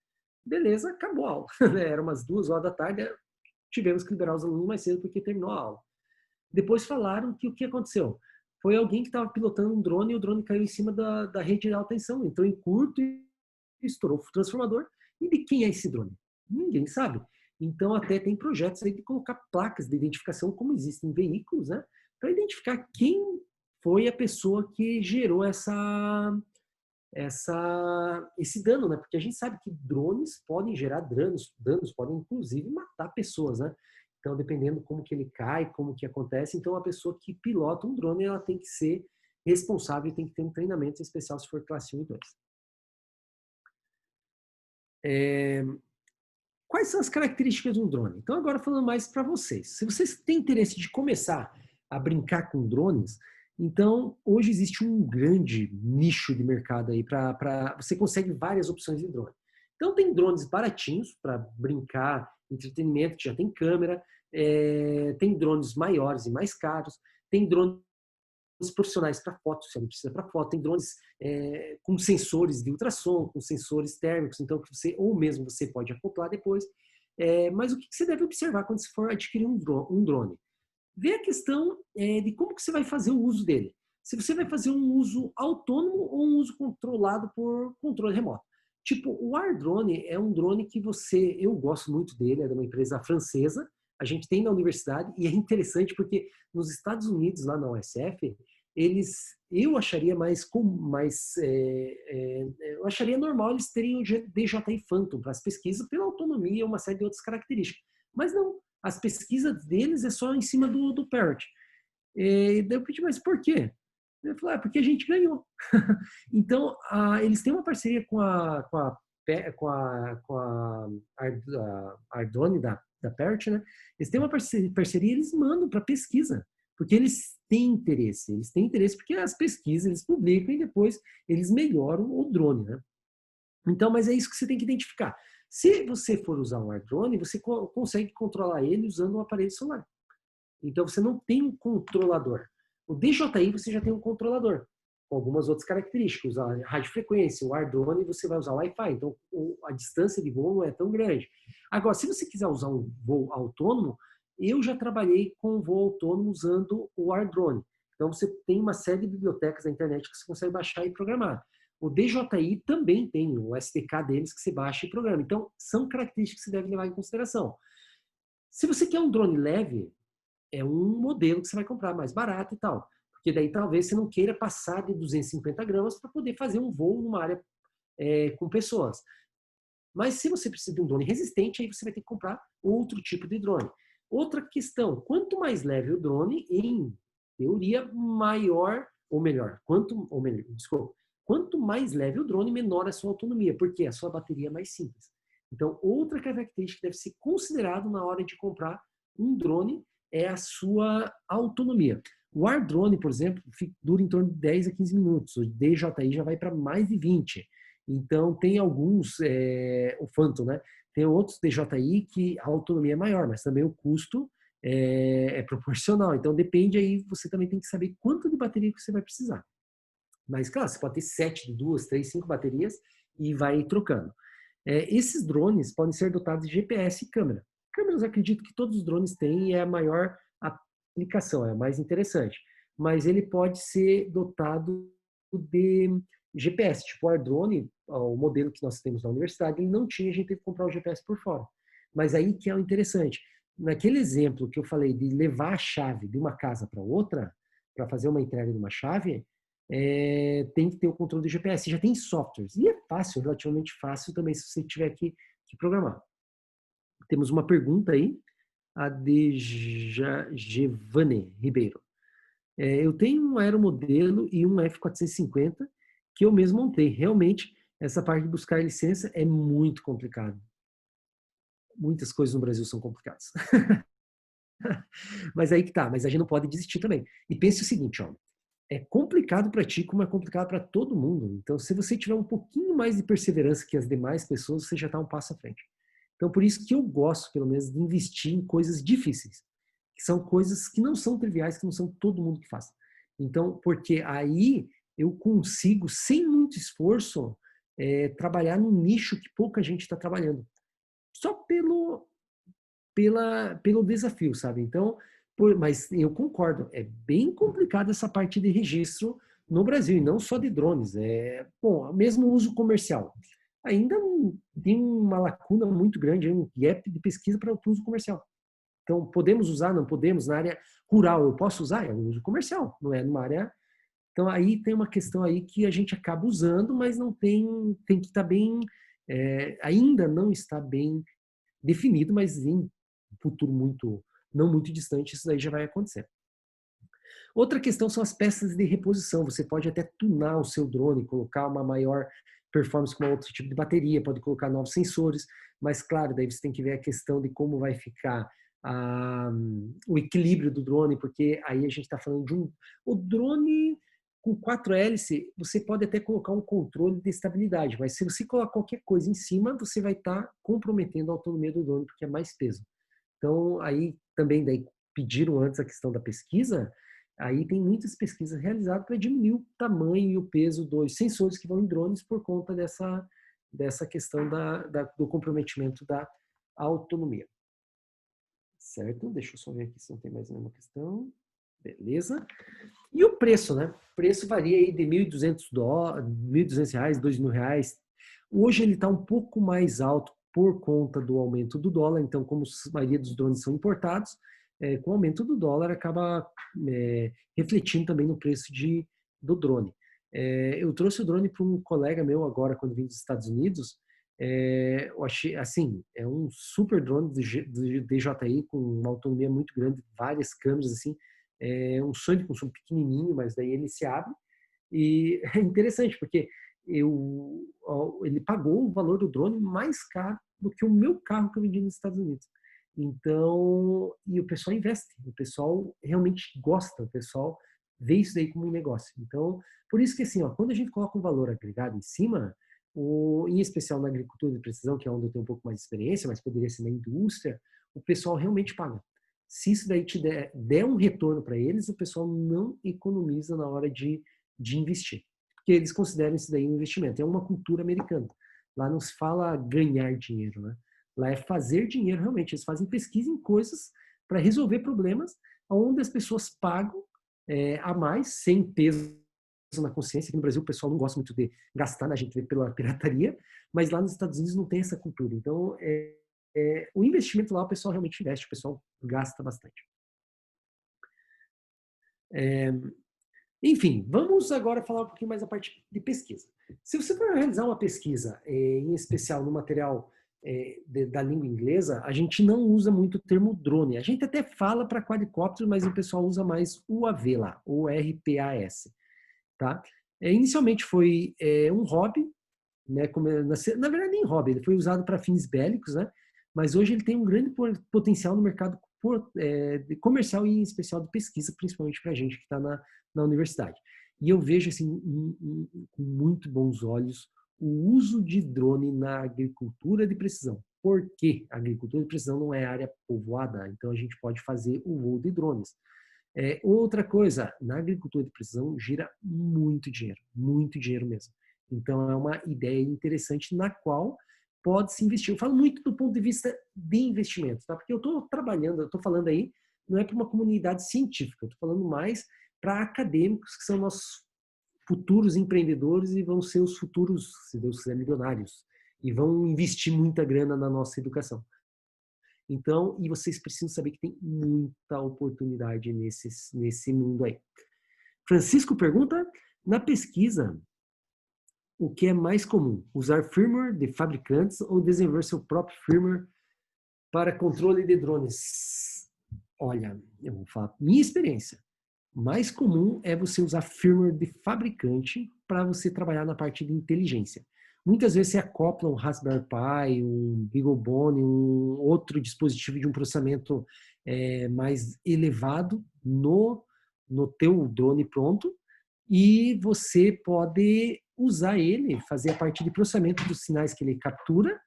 Beleza, acabou a aula. Era umas 2 horas da tarde, tivemos que liberar os alunos mais cedo porque terminou a aula. Depois falaram que o que aconteceu? Foi alguém que estava pilotando um drone e o drone caiu em cima da rede de alta tensão. Entrou em curto e estourou o transformador. E de quem é esse drone? Ninguém sabe. Então, até tem projetos aí de colocar placas de identificação, como existem em veículos, né? Para identificar quem foi a pessoa que gerou esse dano, né? Porque a gente sabe que drones podem gerar danos podem inclusive matar pessoas, né? Então, dependendo como que ele cai, como que acontece, então a pessoa que pilota um drone, ela tem que ser responsável e tem que ter um treinamento especial se for classe 1 e 2. Quais são as características de um drone? Então, agora falando mais para vocês. Se vocês têm interesse de começar a brincar com drones, então, hoje existe um grande nicho de mercado aí você consegue várias opções de drone. Então, tem drones baratinhos para brincar, entretenimento, que já tem câmera, tem drones maiores e mais caros, tem drones profissionais para foto, se não precisa para foto, tem drones com sensores de ultrassom, com sensores térmicos, então ou mesmo você pode acoplar depois. Mas o que você deve observar quando você for adquirir um drone? Vê a questão de como que você vai fazer o uso dele. Se você vai fazer um uso autônomo ou um uso controlado por controle remoto. Tipo, o AirDrone é um drone que eu gosto muito dele, é de uma empresa francesa, a gente tem na universidade, e é interessante porque nos Estados Unidos, lá na USF, eu acharia eu acharia normal eles terem o DJI Phantom para as pesquisas pela autonomia e uma série de outras características. Mas não, as pesquisas deles é só em cima do Parrot. Daí eu pedi, mas por quê? Ele falou, porque a gente ganhou. Então, eles têm uma parceria com a AirDrone da Parrot, né? Eles têm uma parceria e eles mandam para pesquisa, porque eles têm interesse. Eles têm interesse porque as pesquisas eles publicam e depois eles melhoram o drone, né? Então, mas é isso que você tem que identificar. Se você for usar um AirDrone, você consegue controlar ele usando um aparelho celular. Então, você não tem um controlador. O DJI você já tem um controlador, com algumas outras características. A radiofrequência, o AirDrone você vai usar Wi-Fi, então a distância de voo não é tão grande. Agora, se você quiser usar um voo autônomo, eu já trabalhei com voo autônomo usando o AirDrone. Então, você tem uma série de bibliotecas na internet que você consegue baixar e programar. O DJI também tem o SDK deles que você baixa e programa. Então, são características que você deve levar em consideração. Se você quer um drone leve, é um modelo que você vai comprar mais barato e tal. Porque daí talvez você não queira passar de 250 gramas para poder fazer um voo numa área com pessoas. Mas se você precisa de um drone resistente, aí você vai ter que comprar outro tipo de drone. Outra questão, quanto mais leve o drone, em teoria, quanto mais leve o drone, menor a sua autonomia, porque a sua bateria é mais simples. Então, outra característica que deve ser considerado na hora de comprar um drone é a sua autonomia. O AirDrone, por exemplo, dura em torno de 10 a 15 minutos. O DJI já vai para mais de 20. Então, tem alguns, o Phantom, né? Tem outros DJI que a autonomia é maior, mas também o custo é proporcional. Então, depende aí, você também tem que saber quanto de bateria que você vai precisar. Mas, claro, você pode ter 7, 2, 3, 5 baterias e vai trocando. Esses drones podem ser dotados de GPS e câmera. Câmeras, acredito que todos os drones têm e é a maior aplicação, é a mais interessante. Mas ele pode ser dotado de GPS, tipo o AirDrone, o modelo que nós temos na universidade, ele não tinha, a gente teve que comprar o GPS por fora. Mas aí que é o interessante. Naquele exemplo que eu falei de levar a chave de uma casa para outra, para fazer uma entrega de uma chave, tem que ter o controle do GPS. Já tem softwares. E é fácil, relativamente fácil também, se você tiver que programar. Temos uma pergunta aí, a de Gevane Ribeiro. Eu tenho um aeromodelo e um F450 que eu mesmo montei. Realmente, essa parte de buscar licença é muito complicado. Muitas coisas no Brasil são complicadas. Mas aí que tá, mas a gente não pode desistir também. E pense o seguinte, ó, é complicado para ti como é complicado para todo mundo. Então, se você tiver um pouquinho mais de perseverança que as demais pessoas, você já está um passo à frente. Então, por isso que eu gosto, pelo menos, de investir em coisas difíceis, que são coisas que não são triviais, que não são todo mundo que faz. Então, porque aí eu consigo, sem muito esforço, trabalhar num nicho que pouca gente está trabalhando. Só pelo desafio, sabe? Então, mas eu concordo, é bem complicado essa parte de registro no Brasil, e não só de drones. Bom, mesmo o uso comercial. Ainda tem uma lacuna muito grande, um gap de pesquisa para o uso comercial. Então, podemos usar, não podemos? Na área rural, eu posso usar? É um uso comercial, não é numa área... Então, aí tem uma questão aí que a gente acaba usando, mas não tem que estar bem... ainda não está bem definido, mas em futuro não muito distante, isso daí já vai acontecer. Outra questão são as peças de reposição. Você pode até tunar o seu drone, colocar uma maior performance com outro tipo de bateria, pode colocar novos sensores, mas claro, daí você tem que ver a questão de como vai ficar o equilíbrio do drone, porque aí a gente está falando de o drone com 4 hélices, você pode até colocar um controle de estabilidade, mas se você colocar qualquer coisa em cima, você vai estar comprometendo a autonomia do drone, porque é mais peso. Então, aí também daí pediram antes a questão da pesquisa, aí tem muitas pesquisas realizadas para diminuir o tamanho e o peso dos sensores que vão em drones por conta dessa questão do comprometimento da autonomia. Certo? Deixa eu só ver aqui se não tem mais nenhuma questão. Beleza. E o preço, né? O preço varia aí de R$1.200, R$1.200, R$2.000. Hoje ele está um pouco mais alto por conta do aumento do dólar. Então, como a maioria dos drones são importados, com o aumento do dólar acaba refletindo também no preço do drone. Eu trouxe o drone para um colega meu agora, quando vim dos Estados Unidos. Eu achei, assim, é um super drone do DJI com uma autonomia muito grande, várias câmeras, assim. É um sonho de consumo pequenininho, mas daí ele se abre. E é interessante, porque ele pagou o valor do drone mais caro do que o meu carro que eu vendi nos Estados Unidos. Então, e o pessoal investe, o pessoal realmente gosta, o pessoal vê isso daí como um negócio. Então, por isso que assim, ó, quando a gente coloca um valor agregado em cima, em especial na agricultura de precisão, que é onde eu tenho um pouco mais de experiência, mas poderia ser na indústria, o pessoal realmente paga. Se isso daí te der um retorno para eles, o pessoal não economiza na hora de investir. Porque eles consideram isso daí um investimento. É uma cultura americana. Lá não se fala ganhar dinheiro, né? Lá é fazer dinheiro realmente. Eles fazem pesquisa em coisas para resolver problemas onde as pessoas pagam a mais, sem peso na consciência. Aqui no Brasil o pessoal não gosta muito de gastar, né? A gente vê pela pirataria, mas lá nos Estados Unidos não tem essa cultura. Então, o investimento lá, o pessoal realmente investe, o pessoal gasta bastante. Enfim, vamos agora falar um pouquinho mais da parte de pesquisa. Se você for realizar uma pesquisa, em especial no material da língua inglesa, a gente não usa muito o termo drone. A gente até fala para quadricóptero, mas o pessoal usa mais UAV lá, o RPAS. Tá? Inicialmente foi um hobby, né? Na verdade nem hobby, ele foi usado para fins bélicos, né? Mas hoje ele tem um grande potencial no mercado comercial e em especial de pesquisa, principalmente para a gente que está na universidade. E eu vejo assim, com muito bons olhos o uso de drone na agricultura de precisão. porque a agricultura de precisão não é área povoada, então a gente pode fazer o voo de drones. Outra coisa, na agricultura de precisão gira muito dinheiro mesmo. Então é uma ideia interessante na qual pode se investir. Eu falo muito do ponto de vista de investimento, tá? Porque eu estou trabalhando, eu estou falando aí, não é para uma comunidade científica, eu estou falando mais para acadêmicos que são nossos futuros empreendedores e vão ser os futuros, se Deus quiser, milionários. E vão investir muita grana na nossa educação. Então, e vocês precisam saber que tem muita oportunidade nesse mundo aí. Francisco pergunta, na pesquisa, o que é mais comum? Usar firmware de fabricantes ou desenvolver seu próprio firmware para controle de drones? Olha, eu vou falar minha experiência. Mais comum é você usar firmware de fabricante para você trabalhar na parte de inteligência. Muitas vezes você acopla um Raspberry Pi, um BeagleBone, um outro dispositivo de um processamento mais elevado no teu drone pronto e você pode usar ele, fazer a parte de processamento dos sinais que ele captura,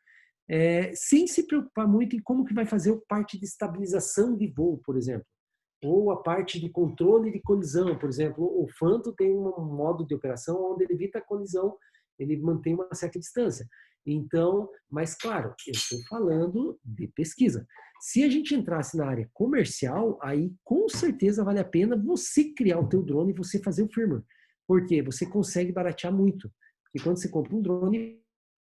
sem se preocupar muito em como que vai fazer a parte de estabilização de voo, por exemplo. Ou a parte de controle de colisão, por exemplo. O Phantom tem um modo de operação onde ele evita a colisão, ele mantém uma certa distância. Então, mas claro, eu estou falando de pesquisa. Se a gente entrasse na área comercial, aí com certeza vale a pena você criar o teu drone e você fazer o firmware. Porque você consegue baratear muito. Porque quando você compra um drone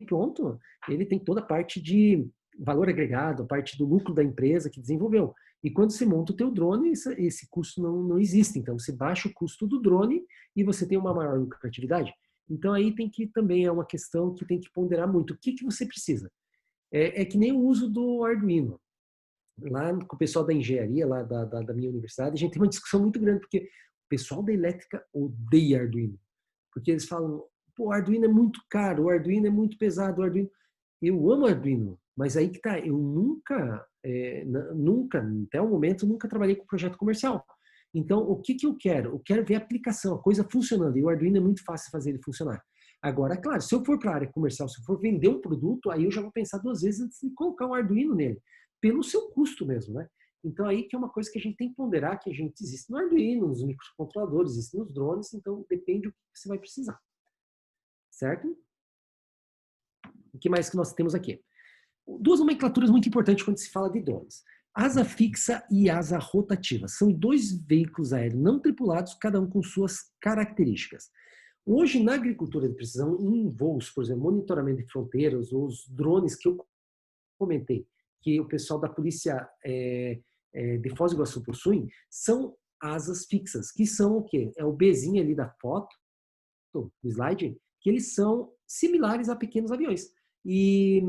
pronto, ele tem toda a parte de valor agregado, a parte do lucro da empresa que desenvolveu. E quando você monta o teu drone, esse custo não existe. Então, você baixa o custo do drone e você tem uma maior lucratividade. Então, aí também é uma questão que tem que ponderar muito. O que você precisa? É que nem o uso do Arduino. Lá com o pessoal da engenharia, lá da minha universidade, a gente tem uma discussão muito grande, porque o pessoal da elétrica odeia Arduino. Porque eles falam, pô, o Arduino é muito caro, o Arduino é muito pesado, o Arduino... Eu amo Arduino, mas aí que tá, eu nunca, até o momento, nunca trabalhei com projeto comercial. Então, o que eu quero? Eu quero ver a aplicação, a coisa funcionando. E o Arduino é muito fácil fazer ele funcionar. Agora, claro, se eu for para a área comercial, se eu for vender um produto, aí eu já vou pensar 2 vezes antes de colocar um Arduino nele, pelo seu custo mesmo, né? Então, aí que é uma coisa que a gente tem que ponderar, que a gente existe no Arduino, nos microcontroladores, existe nos drones, então depende do que você vai precisar. Certo? O que mais que nós temos aqui? 2 nomenclaturas muito importantes quando se fala de drones. Asa fixa e asa rotativa. São 2 veículos aéreos não tripulados, cada um com suas características. Hoje, na agricultura de precisão, em voos, por exemplo, monitoramento de fronteiras, os drones que eu comentei, que o pessoal da polícia de Foz do Iguaçu possuem, são asas fixas, que são o quê? É o Bzinho ali da foto, do slide, que eles são similares a pequenos aviões. E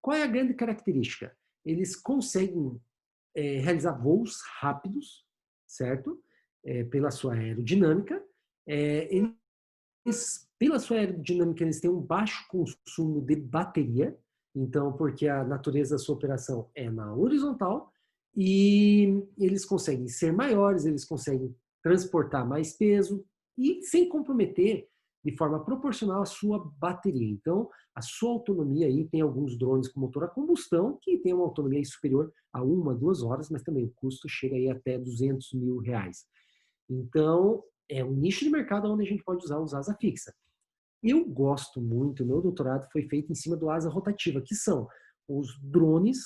qual é a grande característica? Eles conseguem realizar voos rápidos, certo? Pela sua aerodinâmica. Pela sua aerodinâmica, eles têm um baixo consumo de bateria, então, porque a natureza da sua operação é na horizontal, e eles conseguem ser maiores, eles conseguem transportar mais peso, e sem comprometer de forma proporcional a sua bateria. Então, a sua autonomia aí, tem alguns drones com motor a combustão que tem uma autonomia superior a 1, 2 horas, mas também o custo chega aí até R$200 mil. Então, é um nicho de mercado onde a gente pode usar os asa fixa. Eu gosto muito, meu doutorado foi feito em cima do asa rotativa, que são os drones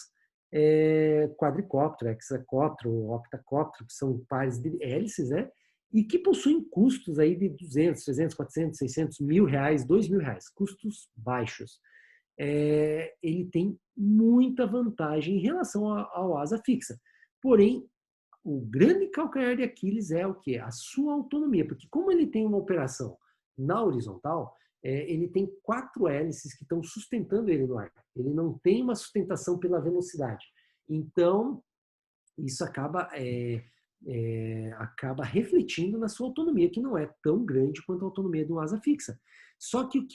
quadricóptero, hexacóptero, octacóptero, que são pares de hélices, né? E que possuem custos aí de 200, 300, 400, 600 mil reais, 2 mil reais, custos baixos. Ele tem muita vantagem em relação ao asa fixa. Porém, o grande calcanhar de Aquiles é o quê? A sua autonomia, porque como ele tem uma operação na horizontal, ele tem 4 hélices que estão sustentando ele no ar. Ele não tem uma sustentação pela velocidade. Então, isso acaba refletindo na sua autonomia, que não é tão grande quanto a autonomia de um asa fixa. Só que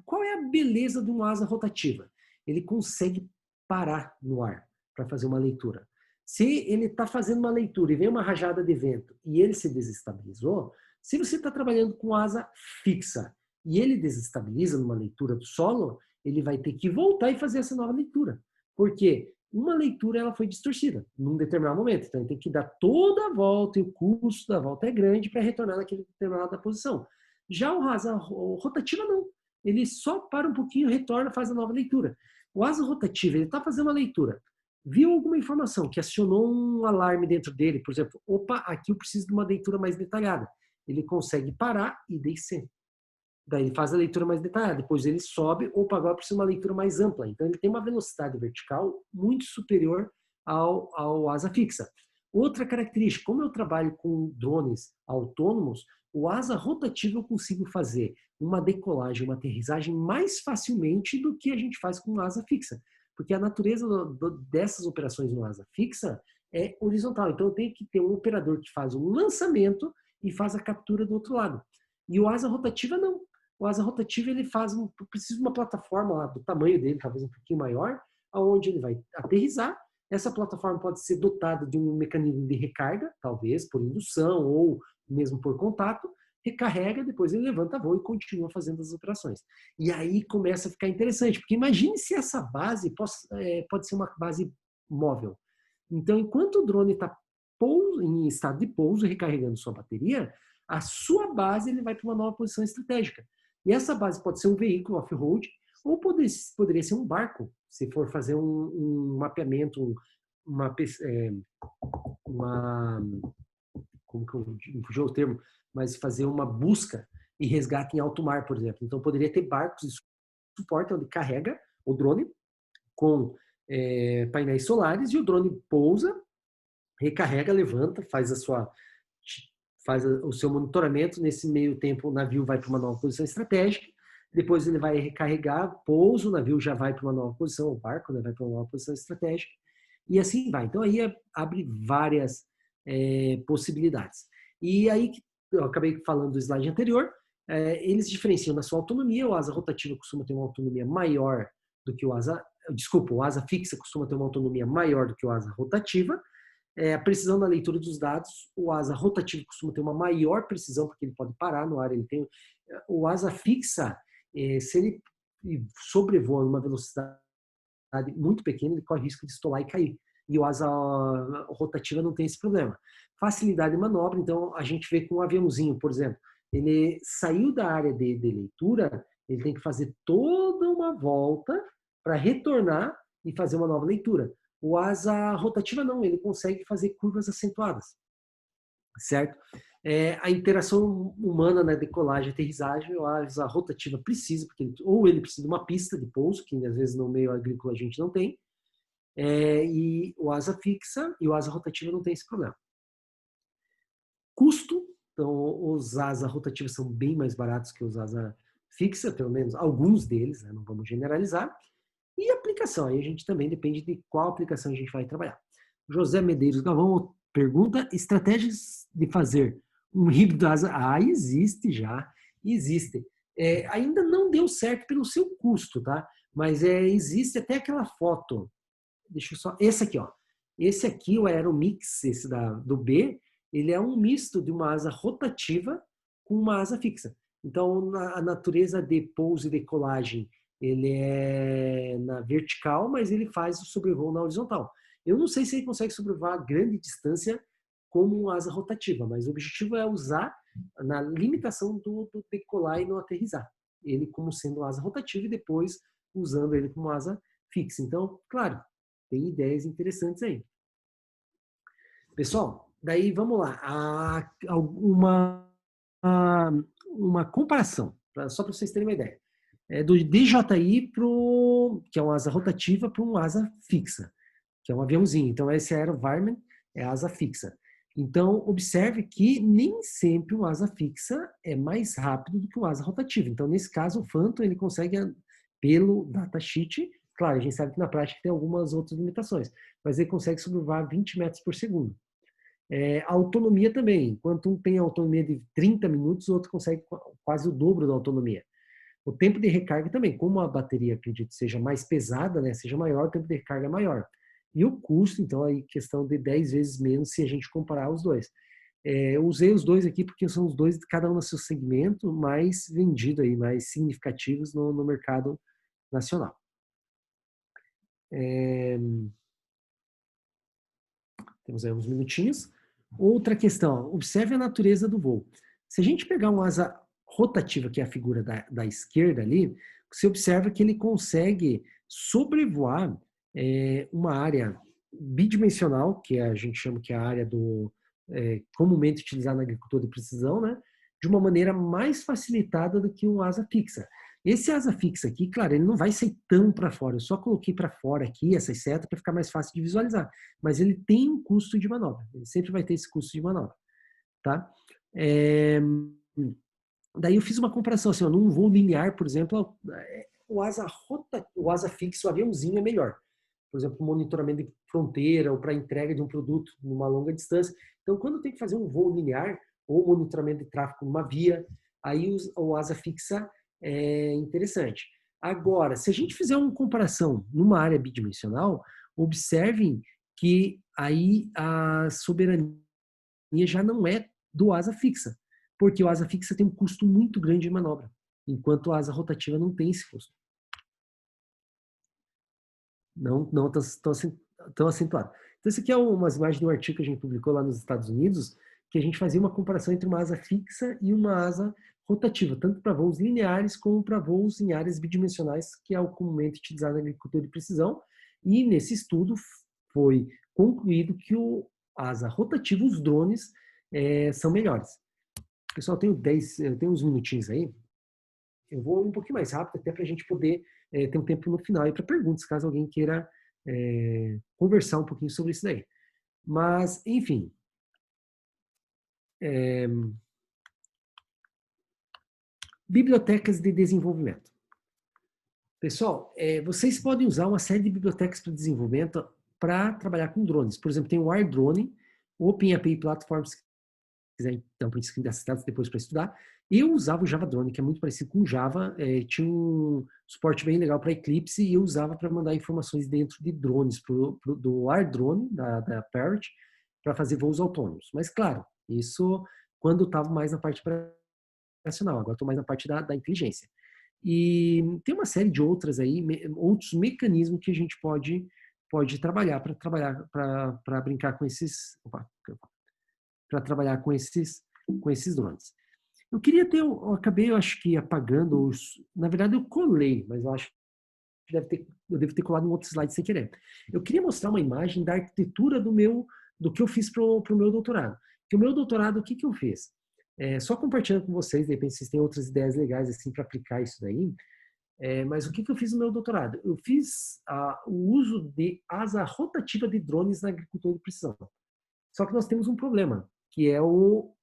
qual é a beleza de uma asa rotativa? Ele consegue parar no ar para fazer uma leitura. Se ele está fazendo uma leitura e vem uma rajada de vento e ele se desestabilizou, se você está trabalhando com asa fixa e ele desestabiliza numa leitura do solo, ele vai ter que voltar e fazer essa nova leitura. Por quê? Uma leitura ela foi distorcida num determinado momento. Então, ele tem que dar toda a volta e o custo da volta é grande para retornar naquela determinada posição. Já o asa rotativa, não. Ele só para um pouquinho, retorna, faz a nova leitura. O asa rotativa, ele está fazendo uma leitura. Viu alguma informação que acionou um alarme dentro dele, por exemplo, opa, aqui eu preciso de uma leitura mais detalhada. Ele consegue parar e descer. Daí ele faz a leitura mais detalhada, depois ele sobe, opa, agora precisa de uma leitura mais ampla. Então ele tem uma velocidade vertical muito superior ao asa fixa. Outra característica, como eu trabalho com drones autônomos, o asa rotativo eu consigo fazer uma decolagem, uma aterrissagem mais facilmente do que a gente faz com asa fixa. Porque a natureza dessas operações no asa fixa é horizontal. Então eu tenho que ter um operador que faz um lançamento e faz a captura do outro lado. E o asa rotativa não. O asa rotativa ele precisa de uma plataforma lá do tamanho dele, talvez um pouquinho maior, aonde ele vai aterrissar. Essa plataforma pode ser dotada de um mecanismo de recarga, talvez por indução ou mesmo por contato, recarrega, depois ele levanta voo e continua fazendo as operações. E aí começa a ficar interessante, porque imagine se essa base pode ser uma base móvel. Então, enquanto o drone está em estado de pouso, recarregando sua bateria, a sua base ele vai para uma nova posição estratégica. E essa base pode ser um veículo off-road ou poderia ser um barco, se for fazer um mapeamento, como que eu fugiu o termo, mas fazer uma busca e resgate em alto mar, por exemplo. Então poderia ter barcos de suporte onde carrega o drone com painéis solares e o drone pousa, recarrega, levanta, faz o seu monitoramento. Nesse meio tempo o navio vai para uma nova posição estratégica, depois ele vai recarregar, pouso, o navio já vai para uma nova posição, o barco, né, vai para uma nova posição estratégica, e assim vai. Então aí abre várias possibilidades. E aí, eu acabei falando do slide anterior, eles diferenciam na sua autonomia. O asa rotativa costuma ter uma autonomia maior do que o asa fixa costuma ter uma autonomia maior do que o asa rotativa. A precisão da leitura dos dados, o asa rotativo costuma ter uma maior precisão, porque ele pode parar no ar. O asa fixa, se ele sobrevoa numa velocidade muito pequena, ele corre risco de estolar e cair. E o asa rotativa não tem esse problema. Facilidade de manobra, então a gente vê com um aviãozinho, por exemplo, ele saiu da área de leitura, ele tem que fazer toda uma volta para retornar e fazer uma nova leitura. O asa rotativa não, ele consegue fazer curvas acentuadas, certo? A interação humana na decolagem e aterrissagem, o asa rotativa precisa, porque ele precisa de uma pista de pouso, que às vezes no meio agrícola a gente não tem, e o asa fixa e o asa rotativa não tem esse problema. Custo, então os asa rotativos são bem mais baratos que os asa fixa, pelo menos alguns deles, né? Não vamos generalizar. E aplicação, aí a gente também depende de qual aplicação a gente vai trabalhar. José Medeiros Galvão pergunta: estratégias de fazer um híbrido asa? Existe já, existe. Ainda não deu certo pelo seu custo, tá? Mas existe até aquela foto. Deixa eu só. Esse aqui, ó. Esse aqui, o Aeromix, esse do B, ele é um misto de uma asa rotativa com uma asa fixa. Então, a natureza de pouso e decolagem, ele é na vertical, mas ele faz o sobrevoo na horizontal. Eu não sei se ele consegue sobrevoar a grande distância como uma asa rotativa, mas o objetivo é usar na limitação do decolar e no aterrissar. Ele como sendo asa rotativa e depois usando ele como asa fixa. Então, claro, tem ideias interessantes aí. Pessoal, daí vamos lá. Uma comparação, só para vocês terem uma ideia. Do DJI, que é uma asa rotativa, para uma asa fixa, que é um aviãozinho. Então, esse AeroVironment é asa fixa. Então, observe que nem sempre um asa fixa é mais rápido do que um asa rotativa. Então, nesse caso, o Phantom ele consegue, pelo datasheet, claro, a gente sabe que na prática tem algumas outras limitações, mas ele consegue sobrevoar 20 metros por segundo. A autonomia também. Enquanto um tem autonomia de 30 minutos, o outro consegue quase o dobro da autonomia. O tempo de recarga também, como a bateria, acredito, seja mais pesada, né, seja maior, o tempo de recarga é maior. E o custo, então, aí questão de 10 vezes menos se a gente comparar os dois. Eu usei os dois aqui porque são os dois, cada um no seu segmento, mais vendido aí, mais significativos no mercado nacional. Temos aí uns minutinhos. Outra questão, observe a natureza do voo. Se a gente pegar uma asa rotativa, que é a figura da esquerda ali, você observa que ele consegue sobrevoar uma área bidimensional, que a gente chama que é a área comumente utilizada na agricultura de precisão, né, de uma maneira mais facilitada do que um asa fixa. Esse asa fixa aqui, claro, ele não vai ser tão para fora. Eu só coloquei para fora aqui essas setas para ficar mais fácil de visualizar. Mas ele tem um custo de manobra. Ele sempre vai ter esse custo de manobra. Tá? Daí eu fiz uma comparação. Assim, num voo linear, por exemplo, o asa fixo, o aviãozinho é melhor. Por exemplo, monitoramento de fronteira ou para entrega de um produto numa longa distância. Então, quando tem que fazer um voo linear ou monitoramento de tráfego numa via, aí o asa fixa é interessante. Agora, se a gente fizer uma comparação numa área bidimensional, observem que aí a soberania já não é do asa fixa, porque o asa fixa tem um custo muito grande de manobra, enquanto a asa rotativa não tem esse custo. Não tão acentuado. Então, isso aqui é umas imagens de um artigo que a gente publicou lá nos Estados Unidos, que a gente fazia uma comparação entre uma asa fixa e uma asa rotativa, tanto para voos lineares como para voos em áreas bidimensionais, que é o comumente utilizado na agricultura de precisão. E nesse estudo foi concluído que a asa rotativa, os drones, são melhores. Pessoal, eu tenho uns minutinhos aí. Eu vou um pouquinho mais rápido, até para a gente poder ter um tempo no final para perguntas, caso alguém queira conversar um pouquinho sobre isso daí. Mas, enfim. Bibliotecas de desenvolvimento. Pessoal, vocês podem usar uma série de bibliotecas para desenvolvimento para trabalhar com drones. Por exemplo, tem o AirDrone, Open API Platforms, se quiser então por isso que dados depois para estudar. Eu usava o Java Drone, que é muito parecido com o Java, tinha um suporte bem legal para Eclipse e eu usava para mandar informações dentro de drones, do AirDrone, da Parrot, para fazer voos autônomos. Mas, claro, isso quando estava mais na parte operacional, agora estou mais na parte da inteligência. E tem uma série de outros mecanismos que a gente pode trabalhar para brincar com esses, para trabalhar com esses drones. Eu queria eu acabei, eu acho que apagando, na verdade eu colei, mas eu acho que eu devo ter colado um outro slide sem querer. Eu queria mostrar uma imagem da arquitetura do que eu fiz para o meu doutorado. Que o meu doutorado, o que eu fiz? Só compartilhando com vocês, de repente vocês têm outras ideias legais assim para aplicar isso daí. Mas o que eu fiz no meu doutorado? Eu fiz o uso de asa rotativa de drones na agricultura de precisão. Só que nós temos um problema, que é a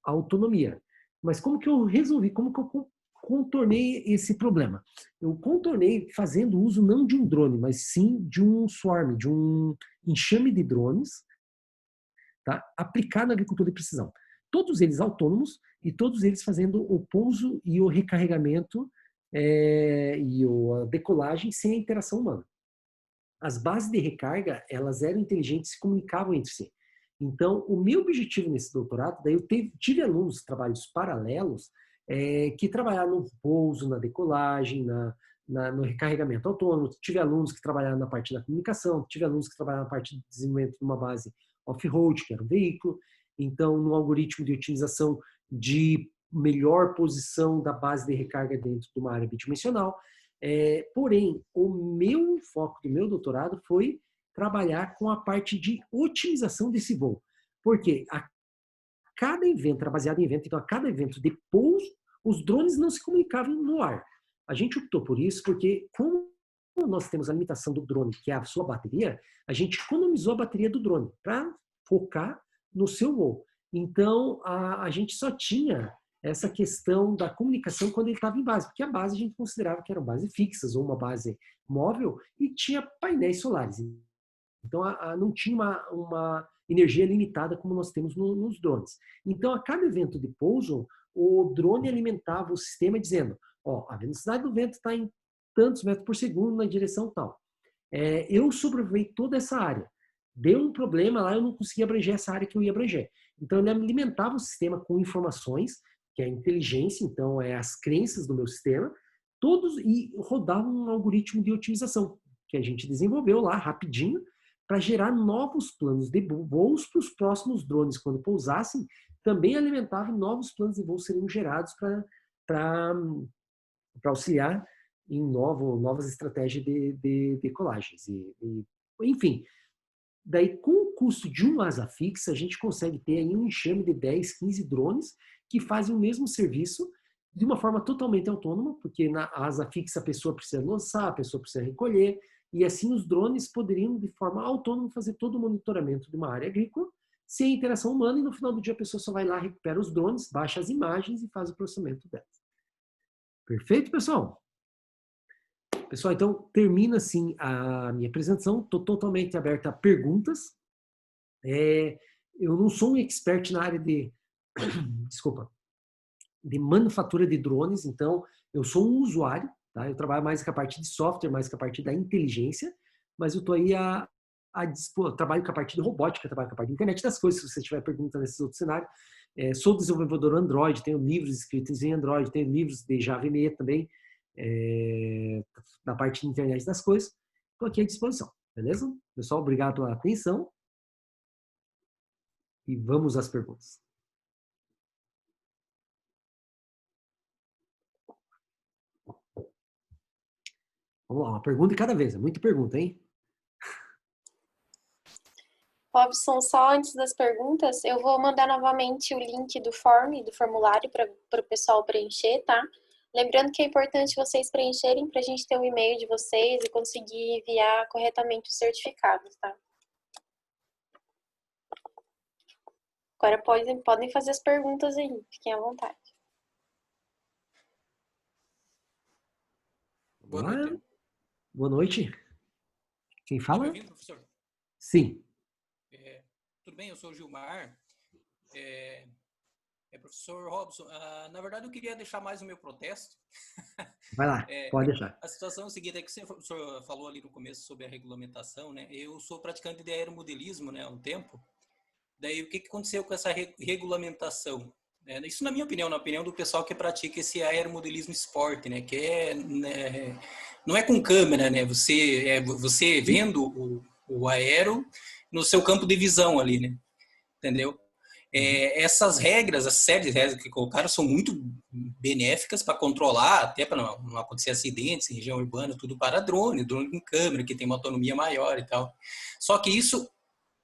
autonomia. Mas como que eu resolvi? Como que eu contornei esse problema? Eu contornei fazendo uso não de um drone, mas sim de um swarm, de um enxame de drones, tá? Aplicado na agricultura de precisão. Todos eles autônomos e todos eles fazendo o pouso e o recarregamento e a decolagem sem a interação humana. As bases de recarga, elas eram inteligentes e se comunicavam entre si. Então, o meu objetivo nesse doutorado, daí eu tive alunos, trabalhos paralelos, que trabalharam no pouso, na decolagem, no recarregamento autônomo. Tive alunos que trabalharam na parte da comunicação, tive alunos que trabalharam na parte de desenvolvimento de uma base off-road, que era um veículo. Então, no algoritmo de utilização de melhor posição da base de recarga dentro de uma área bidimensional. Porém, o meu foco do meu doutorado foi trabalhar com a parte de otimização desse voo. Porque cada evento era baseado em evento, então a cada evento de pouso, os drones não se comunicavam no ar. A gente optou por isso porque, como nós temos a limitação do drone, que é a sua bateria, a gente economizou a bateria do drone para focar no seu voo. Então, a gente só tinha essa questão da comunicação quando ele estava em base, porque a base a gente considerava que eram bases fixas ou uma base móvel e tinha painéis solares. Então, não tinha uma energia limitada como nós temos nos drones. Então, a cada evento de pouso, o drone alimentava o sistema dizendo, a velocidade do vento está em tantos metros por segundo na direção tal. Eu sobrevoei toda essa área. Deu um problema lá, eu não conseguia abranger essa área que eu ia abranger. Então, ele alimentava o sistema com informações, que é a inteligência, então, as crenças do meu sistema, todos e rodar um algoritmo de otimização que a gente desenvolveu lá rapidinho para gerar novos planos de voos para os próximos drones quando pousassem, também alimentava novos planos de voo seriam gerados para auxiliar em novas estratégias de decolagens. Enfim, daí com o custo de um asa fixa, a gente consegue ter aí um enxame de 10, 15 drones que fazem o mesmo serviço de uma forma totalmente autônoma, porque na asa fixa a pessoa precisa lançar, a pessoa precisa recolher, e assim os drones poderiam, de forma autônoma, fazer todo o monitoramento de uma área agrícola, sem interação humana, e no final do dia a pessoa só vai lá, recupera os drones, baixa as imagens e faz o processamento delas. Perfeito, pessoal? Pessoal, então termina assim a minha apresentação. Estou totalmente aberto a perguntas. Eu não sou um expert na área desculpa, de manufatura de drones, então eu sou um usuário, tá? Eu trabalho mais com a parte de software, mais com a parte da inteligência, mas eu estou aí a dispor, trabalho com a parte de robótica, trabalho com a parte de internet das coisas, se você tiver pergunta nesses outros cenários. Sou desenvolvedor Android, tenho livros escritos em Android, tenho livros de Java ME também, na parte de internet das coisas. Estou aqui à disposição, beleza? Pessoal, obrigado pela atenção e vamos às perguntas. Vamos lá, uma pergunta de cada vez, é muita pergunta, hein? Robson, só antes das perguntas, eu vou mandar novamente o link do formulário para o pessoal preencher, tá? Lembrando que é importante vocês preencherem para a gente ter o e-mail de vocês e conseguir enviar corretamente os certificados, tá? Agora podem fazer as perguntas aí, fiquem à vontade. Boa noite. Boa noite. Quem fala? Tá me ouvindo, professor? Sim. Tudo bem, eu sou o Gilmar. Professor Robson, na verdade eu queria deixar mais o meu protesto. Vai lá, pode deixar. A situação é a seguinte, é que o senhor falou ali no começo sobre a regulamentação, né? Eu sou praticante de aeromodelismo, né, há um tempo. Daí o que aconteceu com essa regulamentação? Isso na minha opinião, na opinião do pessoal que pratica esse aeromodelismo esporte, né? Que não é com câmera, né? Você vendo o aero no seu campo de visão ali, né? Entendeu? Essas regras, as séries de regras que colocaram são muito benéficas para controlar, até para não acontecer acidentes em região urbana, tudo para drone com câmera, que tem uma autonomia maior e tal. Só que isso,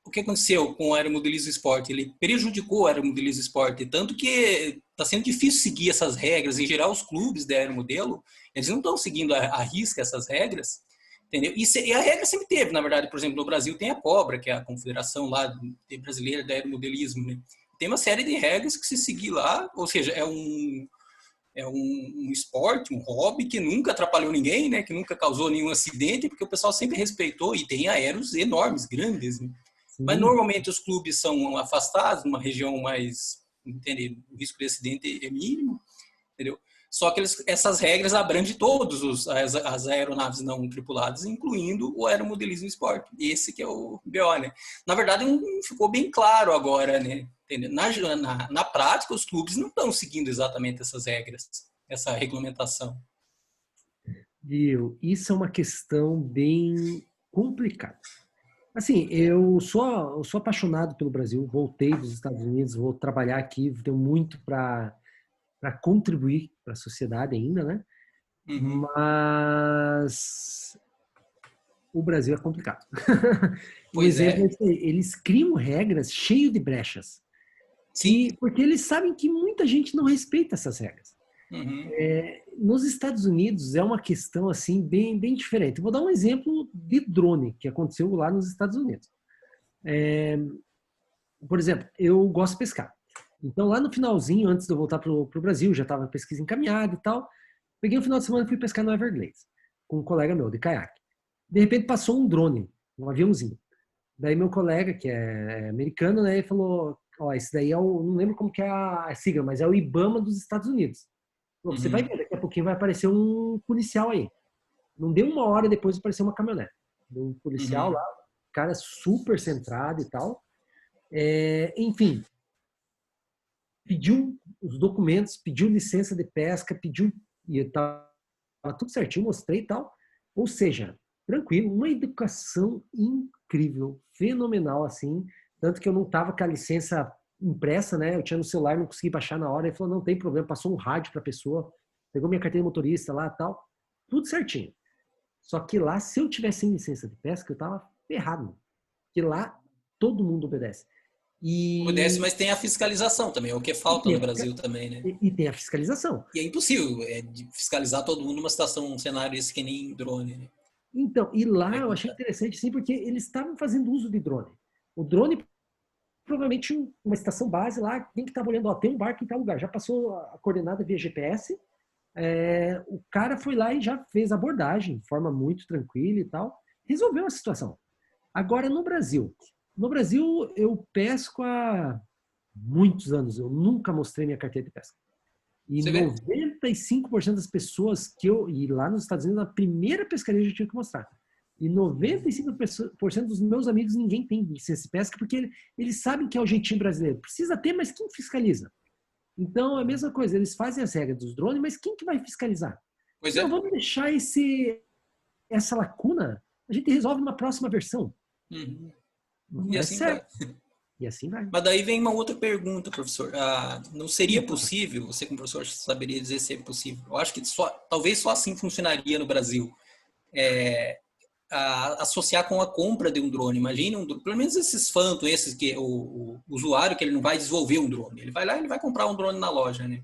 o que aconteceu com o aeromodelismo esporte? Ele prejudicou o aeromodelismo esporte, tanto que está sendo difícil seguir essas regras. Em geral, os clubes de aeromodelo, eles não estão seguindo à risca essas regras, entendeu? E a regra sempre teve, na verdade, por exemplo, no Brasil tem a COBRA, que é a Confederação lá Brasileira de Aeromodelismo, né? Tem uma série de regras que se seguir lá, ou seja, é um esporte, um hobby que nunca atrapalhou ninguém, né? Que nunca causou nenhum acidente, porque o pessoal sempre respeitou e tem aeros enormes, grandes, né? Mas normalmente os clubes são afastados, numa região mais, entende? O risco de acidente é mínimo, entendeu? Só que essas regras abrangem todas as aeronaves não tripuladas, incluindo o aeromodelismo esporte. Esse que é o BO, né? Na verdade, não ficou bem claro agora, né? Na prática, os clubes não estão seguindo exatamente essas regras, essa regulamentação. Viu? Isso é uma questão bem complicada. Assim, eu sou apaixonado pelo Brasil, voltei dos Estados Unidos, vou trabalhar aqui, tenho muito para contribuir para a sociedade ainda, né? Uhum. Mas o Brasil é complicado. Um Pois exemplo é. Eles criam regras cheias de brechas. Sim. Porque eles sabem que muita gente não respeita essas regras. Uhum. Nos Estados Unidos é uma questão assim bem diferente. Eu vou dar um exemplo de drone que aconteceu lá nos Estados Unidos. Por exemplo, eu gosto de pescar. Então lá no finalzinho, antes de eu voltar para o Brasil, já estava a pesquisa encaminhada e tal. Peguei um final de semana e fui pescar no Everglades com um colega meu de caiaque. De repente passou um drone, um aviãozinho. Daí meu colega, que é americano, né, ele falou, ó, esse daí é o, não lembro como que é a sigla, mas é o IBAMA dos Estados Unidos. Você vai ver, daqui a pouquinho vai aparecer um policial aí. Não deu uma hora depois apareceu uma caminhonete. Um policial lá, cara super centrado e tal. Enfim, pediu os documentos, pediu licença de pesca, pediu e estava tudo certinho, mostrei e tal. Ou seja, tranquilo, uma educação incrível, fenomenal, assim. Tanto que eu não tava com a licença impressa, né? Eu tinha no celular, não consegui baixar na hora. Ele falou, não tem problema, passou um rádio pra pessoa, pegou minha carteira de motorista lá e tal. Tudo certinho. Só que lá, se eu tivesse sem licença de pesca, eu tava ferrado. Porque lá, todo mundo obedece. Obedece, mas tem a fiscalização também, é o que falta no Brasil também, né? E tem a fiscalização. E é impossível de fiscalizar todo mundo numa situação, um cenário esse que nem drone, né? Então, e lá eu achei interessante, sim, porque eles estavam fazendo uso de drone. O drone, provavelmente, uma estação base lá, quem que estava olhando, ó, tem um barco em tal lugar, já passou a coordenada via GPS, o cara foi lá e já fez a abordagem de forma muito tranquila e tal, resolveu a situação. Agora, no Brasil eu pesco há muitos anos, eu nunca mostrei minha carteira de pesca. E 95% das pessoas e lá nos Estados Unidos, na primeira pescaria eu já tinha que mostrar. E 95% dos meus amigos, ninguém tem licença de pesca, porque eles sabem que é o jeitinho brasileiro. Precisa ter, mas quem fiscaliza? Então, é a mesma coisa, eles fazem as regras dos drones, mas quem que vai fiscalizar? Pois não, vamos deixar essa lacuna, a gente resolve numa próxima versão. Uhum. Não E é assim certo. vai. E assim vai. Mas daí vem uma outra pergunta, professor. Não seria possível, você como professor saberia dizer se é possível, eu acho que talvez só assim funcionaria no Brasil, associar com a compra de um drone. Imagine pelo menos esses Phantom, esses que o usuário que ele não vai desenvolver um drone, ele vai lá e ele vai comprar um drone na loja, né?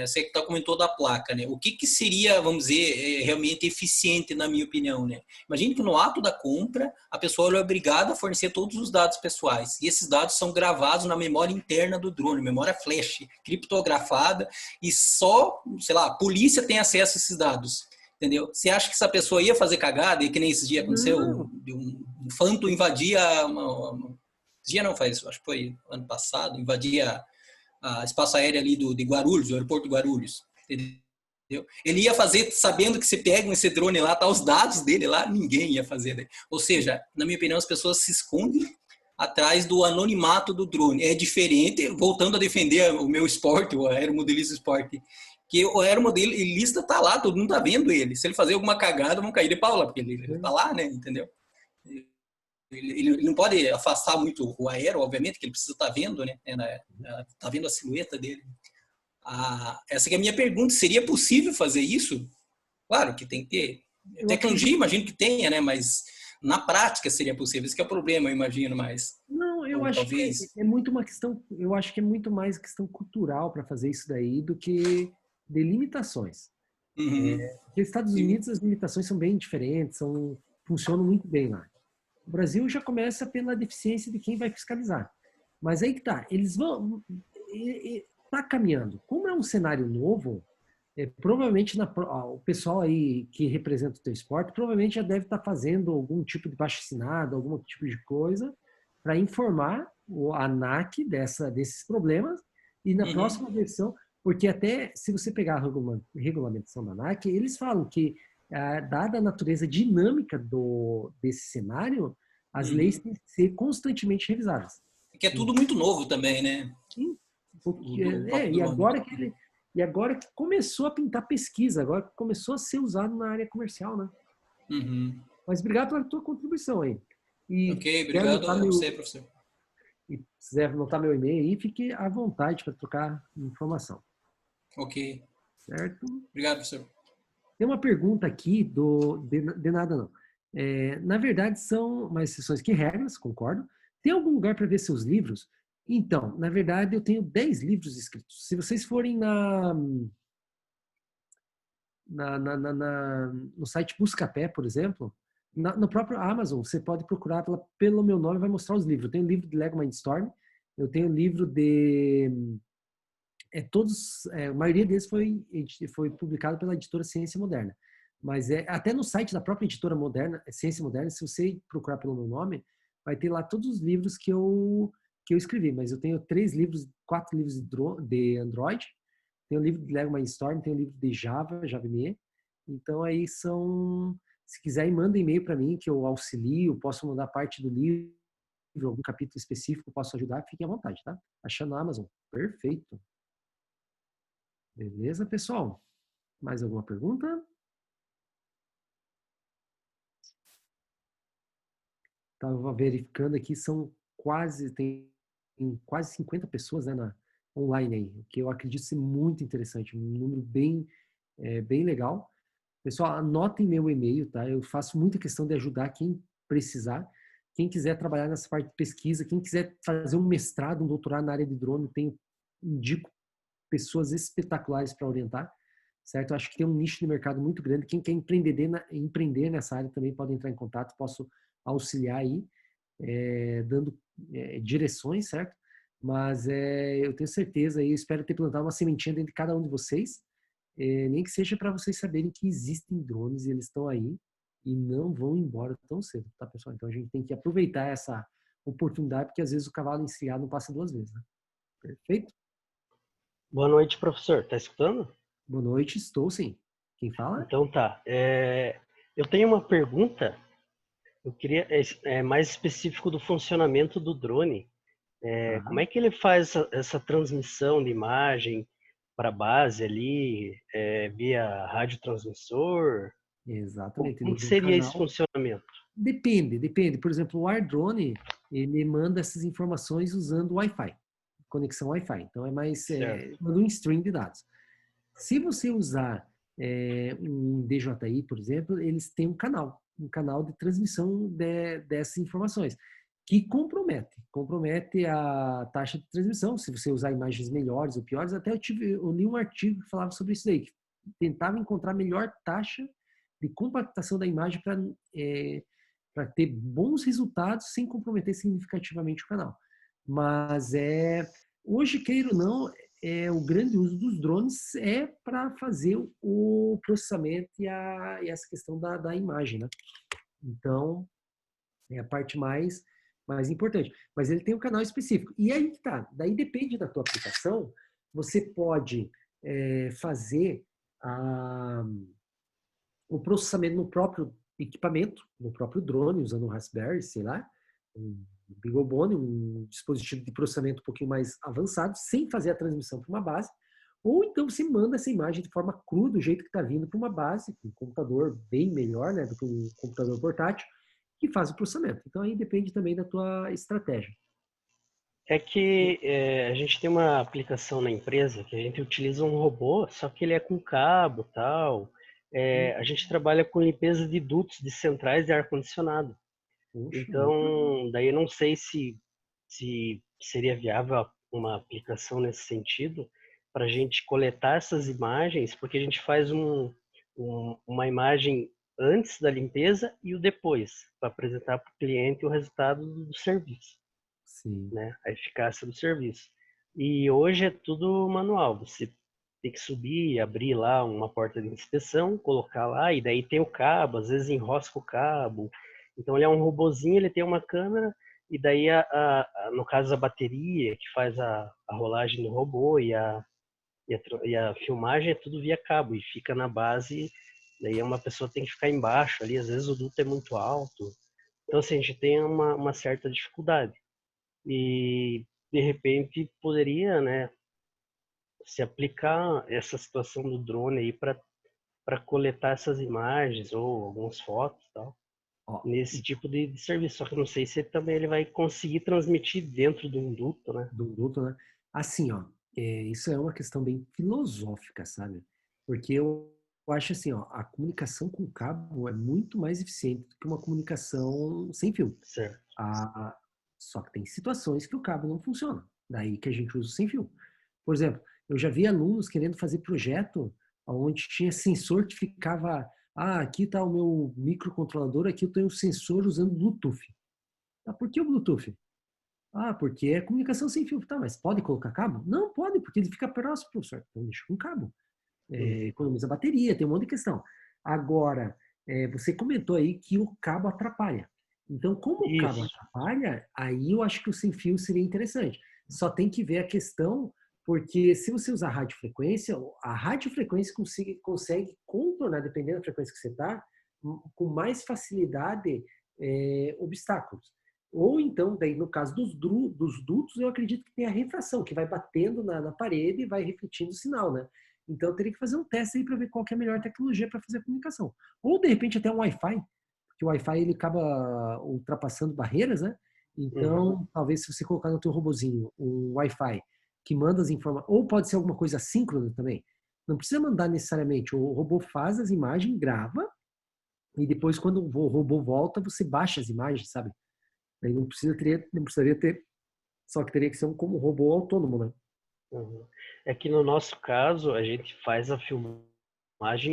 Você que comentou da placa, né? O que seria, vamos dizer, realmente eficiente, na minha opinião, né? Imagine que no ato da compra, a pessoa é obrigada a fornecer todos os dados pessoais. E esses dados são gravados na memória interna do drone, memória flash, criptografada, e só, sei lá, a polícia tem acesso a esses dados. Entendeu? Você acha que essa pessoa ia fazer cagada, e que nem esse dia aconteceu, um Phantom invadia esse dia não faz, acho que foi ano passado, invadia a espaço aéreo ali de Guarulhos, o aeroporto de Guarulhos. Entendeu? Ele ia fazer sabendo que se pega esse drone lá, tá os dados dele lá, ninguém ia fazer. Né? Ou seja, na minha opinião, as pessoas se escondem atrás do anonimato do drone. É diferente, voltando a defender o meu esporte, o aeromodelismo esporte, que o aeromodelista tá lá, todo mundo tá vendo ele. Se ele fazer alguma cagada, vão cair de pau lá, porque ele tá lá, né? Entendeu? Ele não pode afastar muito o aero, obviamente, que ele precisa estar vendo, né? Tá vendo a silhueta dele. Essa que é a minha pergunta, seria possível fazer isso? Claro que tem que ter. Tecnologia, imagino que tenha, né? Mas na prática seria possível. Esse que é o problema, eu imagino, mas... Não, eu acho talvez... que é muito uma questão, eu acho que é muito mais questão cultural para fazer isso daí do que de limitações. Uhum. Nos Estados Unidos as limitações são bem diferentes, funcionam muito bem lá. O Brasil já começa pela deficiência de quem vai fiscalizar. Mas aí que tá, eles vão... Tá caminhando. Como é um cenário novo, provavelmente o pessoal aí que representa o teu esporte provavelmente já deve estar fazendo algum tipo de abaixo-assinado, algum tipo de coisa para informar a ANAC desses problemas e na próxima versão, porque até se você pegar a regulamentação da ANAC, eles falam que dada a natureza dinâmica desse cenário, as leis têm que ser constantemente revisadas. Que é tudo muito novo também, né? Sim. E agora que começou a pintar pesquisa, agora que começou a ser usado na área comercial, né? Uhum. Mas obrigado pela tua contribuição aí. Ok, obrigado a você, professor. E se quiser anotar meu e-mail aí, fique à vontade para trocar informação. Ok. Certo? Obrigado, professor. Tem uma pergunta aqui de nada não. Na verdade, são mais exceções que regras, concordo. Tem algum lugar para ver seus livros? Então, na verdade, eu tenho 10 livros escritos. Se vocês forem no site Buscapé, por exemplo, no próprio Amazon, você pode procurar pelo meu nome, vai mostrar os livros. Eu tenho o livro de Lego Mindstorm, eu tenho o livro de... a maioria deles foi publicado pela editora Ciência Moderna. Mas até no site da própria editora moderna, Ciência Moderna, se você procurar pelo meu nome, vai ter lá todos os livros que eu escrevi. Mas eu tenho 4 livros de Android, tenho o livro de Lego Mindstorm, tenho o livro de JavaME. Então aí se quiser, manda e-mail para mim que eu auxilio, posso mandar parte do livro, algum capítulo específico, posso ajudar, fiquem à vontade, tá? Achando na Amazon. Perfeito. Beleza, pessoal? Mais alguma pergunta? estava verificando aqui, tem quase 50 pessoas, né, online aí, o que eu acredito ser muito interessante, um número bem legal. Pessoal, anotem meu e-mail, tá? Eu faço muita questão de ajudar quem precisar. Quem quiser trabalhar nessa parte de pesquisa, quem quiser fazer um mestrado, um doutorado na área de drone, indico pessoas espetaculares para orientar, certo? Eu acho que tem um nicho de mercado muito grande. Quem quer empreender nessa área também pode entrar em contato, posso auxiliar aí, dando direções, certo? Mas eu tenho certeza e eu espero ter plantado uma sementinha dentro de cada um de vocês, nem que seja para vocês saberem que existem drones e eles estão aí e não vão embora tão cedo, tá, pessoal? Então a gente tem que aproveitar essa oportunidade, porque às vezes o cavalo encilhado não passa duas vezes, né? Perfeito? Boa noite, professor. Tá escutando? Boa noite, estou sim. Quem fala? Então tá. Eu tenho uma pergunta. Eu queria mais específico do funcionamento do drone. Tá. Como é que ele faz essa transmissão de imagem para a base ali, via radiotransmissor? Exatamente. Como Ele que tem um seria esse canal. funcionamento? Depende. Por exemplo, o AirDrone, ele manda essas informações usando Wi-Fi, conexão Wi-Fi. Então, Certo. manda um stream de dados. Se você usar um DJI, por exemplo, eles têm um canal de transmissão dessas informações, que compromete a taxa de transmissão, se você usar imagens melhores ou piores. Até eu li um artigo que falava sobre isso daí, que tentava encontrar a melhor taxa de compactação da imagem para ter bons resultados sem comprometer significativamente o canal. Mas hoje, queira ou não, o grande uso dos drones é para fazer o processamento e essa questão da imagem, né? Então, é a parte mais importante. Mas ele tem um canal específico. E aí que tá. Daí depende da tua aplicação. Você pode fazer o processamento no próprio equipamento, no próprio drone, usando um Raspberry, sei lá, um BeagleBone, um dispositivo de processamento um pouquinho mais avançado, sem fazer a transmissão para uma base. Ou então você manda essa imagem de forma crua, do jeito que está vindo para uma base, com um computador bem melhor, né, do que um computador portátil, que faz o processamento. Então aí depende também da tua estratégia. É que a gente tem uma aplicação na empresa que a gente utiliza um robô, só que ele é com cabo e tal. A gente trabalha com limpeza de dutos de centrais de ar-condicionado. Então, daí eu não sei se seria viável uma aplicação nesse sentido para a gente coletar essas imagens, porque a gente faz uma imagem antes da limpeza e o depois, para apresentar para o cliente o resultado do serviço. Sim. Né? A eficácia do serviço. E hoje é tudo manual. Você tem que subir, abrir lá uma porta de inspeção, colocar lá, e daí tem o cabo, às vezes enrosca o cabo. Então ele é um robozinho, ele tem uma câmera, e daí no caso a bateria que faz a rolagem do robô e a filmagem é tudo via cabo, e fica na base, daí uma pessoa tem que ficar embaixo ali, às vezes o duto é muito alto. Então assim, a gente tem uma certa dificuldade. E de repente poderia, né, se aplicar essa situação do drone aí para coletar essas imagens ou algumas fotos, tal, nesse tipo de serviço. Só que eu não sei se também ele vai conseguir transmitir dentro de um duto, né? Do duto, né? Assim, ó, isso é uma questão bem filosófica, sabe? Porque eu acho assim, ó, a comunicação com cabo é muito mais eficiente do que uma comunicação sem fio. Certo. Só que tem situações que o cabo não funciona. Daí que a gente usa o sem fio. Por exemplo, eu já vi alunos querendo fazer projeto onde tinha sensor que ficava, aqui está o meu microcontrolador, aqui eu tenho um sensor usando Bluetooth. Tá, por que o Bluetooth? Porque é comunicação sem fio. Tá, mas pode colocar cabo? Não pode, porque ele fica próximo, professor. Então deixa com cabo. Economiza bateria, tem um monte de questão. Agora, você comentou aí que o cabo atrapalha. Então, como o cabo atrapalha, aí eu acho que o sem fio seria interessante. Só tem que ver a questão, porque se você usar radiofrequência, a radiofrequência consegue contornar, dependendo da frequência que você está, com mais facilidade obstáculos. Ou então, daí no caso dos dutos, eu acredito que tem a refração, que vai batendo na parede e vai refletindo o sinal, né? Então, eu teria que fazer um teste aí para ver qual que é a melhor tecnologia para fazer a comunicação. Ou, de repente, até um Wi-Fi, porque porque o Wi-Fi ele acaba ultrapassando barreiras, né? Então, talvez se você colocar no teu robozinho um Wi-Fi que manda as informações, ou pode ser alguma coisa assíncrona também. Não precisa mandar necessariamente, o robô faz as imagens, grava, e depois quando o robô volta, você baixa as imagens, sabe? Aí não precisaria ter, só que teria que ser como um robô autônomo, né? É que no nosso caso, a gente faz a filmagem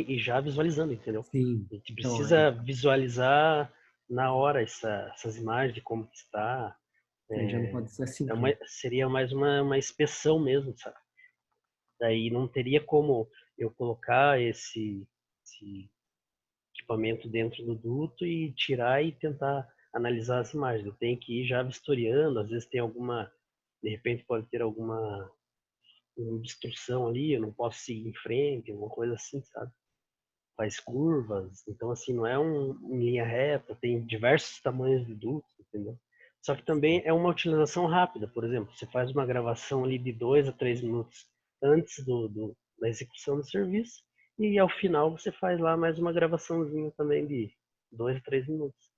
e já visualizando, entendeu? Sim. A gente Então, precisa visualizar na hora essas imagens de como está. aí já não pode ser assim. Seria mais uma inspeção mesmo, sabe? Daí não teria como eu colocar esse equipamento dentro do duto e tirar e tentar analisar as imagens. Eu tenho que ir já vistoriando, às vezes tem de repente pode ter alguma obstrução ali, eu não posso seguir em frente, alguma coisa assim, sabe? Faz curvas, então assim, não é em linha reta, tem diversos tamanhos de duto, entendeu? Só que também é uma utilização rápida, por exemplo, você faz uma gravação ali de 2 a 3 minutos antes da execução do serviço e ao final você faz lá mais uma gravaçãozinha também de 2 a 3 minutos.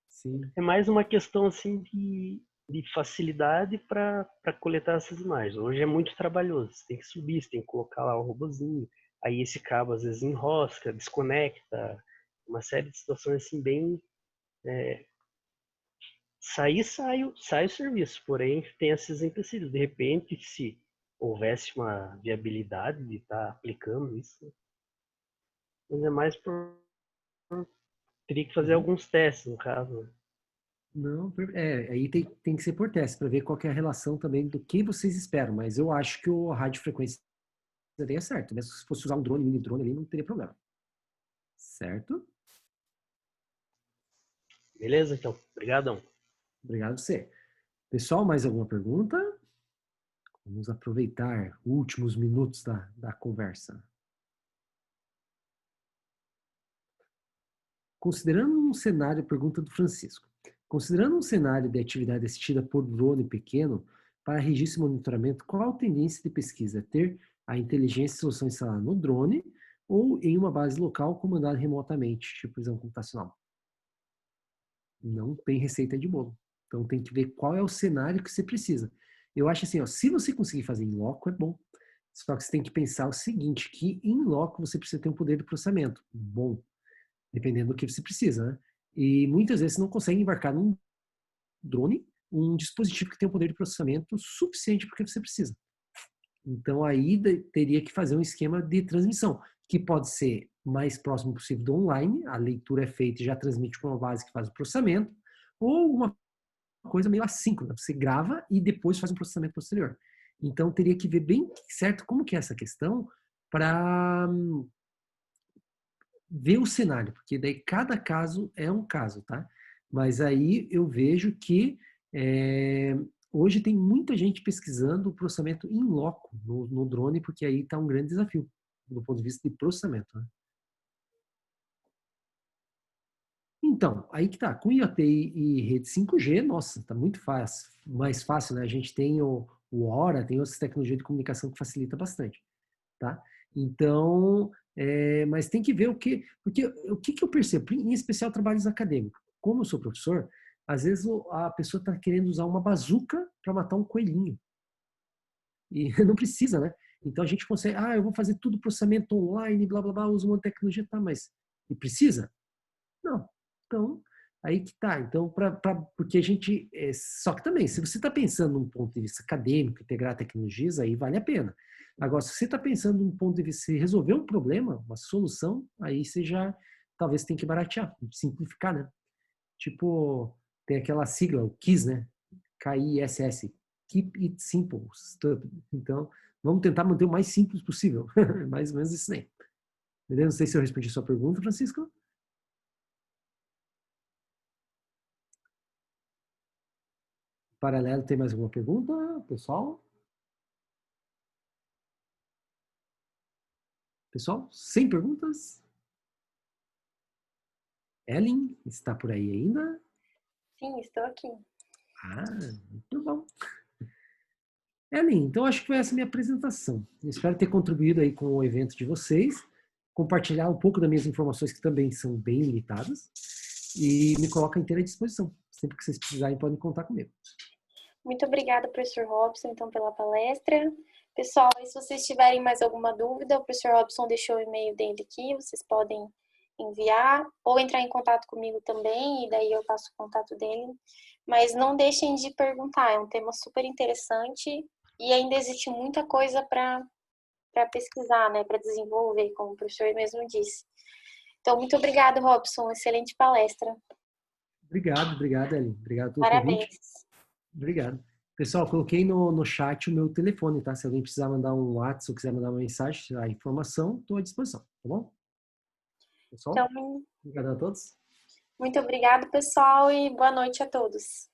Sim. É mais uma questão assim de facilidade para coletar essas imagens. Hoje é muito trabalhoso, você tem que subir, você tem que colocar lá o robozinho, aí esse cabo às vezes enrosca, desconecta, uma série de situações assim bem... sai o serviço, porém tem esses empecilhos. De repente, se houvesse uma viabilidade de estar aplicando isso, mas é mais teria que fazer alguns testes, no caso. Não, aí tem que ser por teste, para ver qual que é a relação também do que vocês esperam, mas eu acho que a radiofrequência daria certo, né? Se fosse usar um drone, mini drone ali, não teria problema. Certo? Beleza, então. Obrigadão. Obrigado a você. Pessoal, mais alguma pergunta? Vamos aproveitar os últimos minutos da conversa. Considerando um cenário, pergunta do Francisco. Considerando um cenário de atividade assistida por drone pequeno, para registro e monitoramento, qual a tendência de pesquisa? Ter a inteligência e solução instalada no drone ou em uma base local comandada remotamente, tipo visão computacional? Não tem receita de bolo. Então tem que ver qual é o cenário que você precisa. Eu acho assim, ó, se você conseguir fazer em loco, é bom. Só que você tem que pensar o seguinte, que em loco você precisa ter um poder de processamento bom, dependendo do que você precisa, né? E muitas vezes você não consegue embarcar num drone um dispositivo que tem um poder de processamento suficiente para o que você precisa. Então aí teria que fazer um esquema de transmissão, que pode ser mais próximo possível do online, a leitura é feita e já transmite para uma base que faz o processamento, ou uma coisa meio assíncrona, você grava e depois faz um processamento posterior. Então teria que ver bem certo como que é essa questão para ver o cenário, porque daí cada caso é um caso, tá? Mas aí eu vejo que hoje tem muita gente pesquisando o processamento in loco no drone, porque aí está um grande desafio do ponto de vista de processamento, né? Então, aí que tá, com IoT e rede 5G, nossa, tá muito fácil, mais fácil, né? A gente tem o Aura, tem outras tecnologias de comunicação que facilita bastante, tá? Então, mas tem que ver porque o que eu percebo, em especial trabalhos acadêmicos. Como eu sou professor, às vezes a pessoa está querendo usar uma bazuca para matar um coelhinho. E não precisa, né? Então a gente consegue, eu vou fazer tudo processamento online, blá blá blá, uso uma tecnologia, tá, mas e precisa? Não. Então, aí que tá. Então, porque a gente. Só que também, se você está pensando num ponto de vista acadêmico, integrar tecnologias, aí vale a pena. Agora, se você está pensando num ponto de vista de resolver um problema, uma solução, aí você já talvez tem que baratear, simplificar, né? Tipo, tem aquela sigla, o KISS, né? KISS. Keep it simple. Então, vamos tentar manter o mais simples possível. Mais ou menos isso aí. Beleza? Não sei se eu respondi a sua pergunta, Francisco. Paralelo, tem mais alguma pergunta, pessoal? Pessoal, sem perguntas? Ellen, está por aí ainda? Sim, estou aqui. Muito bom. Ellen, então acho que foi essa a minha apresentação. Eu espero ter contribuído aí com o evento de vocês, compartilhar um pouco das minhas informações que também são bem limitadas. e me coloco à inteira disposição. Sempre que vocês precisarem, podem contar comigo. Muito obrigada, professor Robson, então, pela palestra. Pessoal, se vocês tiverem mais alguma dúvida, o professor Robson deixou o e-mail dele aqui, vocês podem enviar ou entrar em contato comigo também, e daí eu passo o contato dele. Mas não deixem de perguntar, é um tema super interessante e ainda existe muita coisa para pesquisar, né, para desenvolver, como o professor mesmo disse. Então, muito obrigado, Robson, excelente palestra. Obrigado, Ellen. Obrigado pelo Parabéns. convite. Obrigado. Pessoal, coloquei no chat o meu telefone, tá? Se alguém precisar mandar um WhatsApp ou quiser mandar uma mensagem, a informação, estou à disposição, tá bom? Pessoal, Então, obrigado a todos. muito obrigado, pessoal, e boa noite a todos.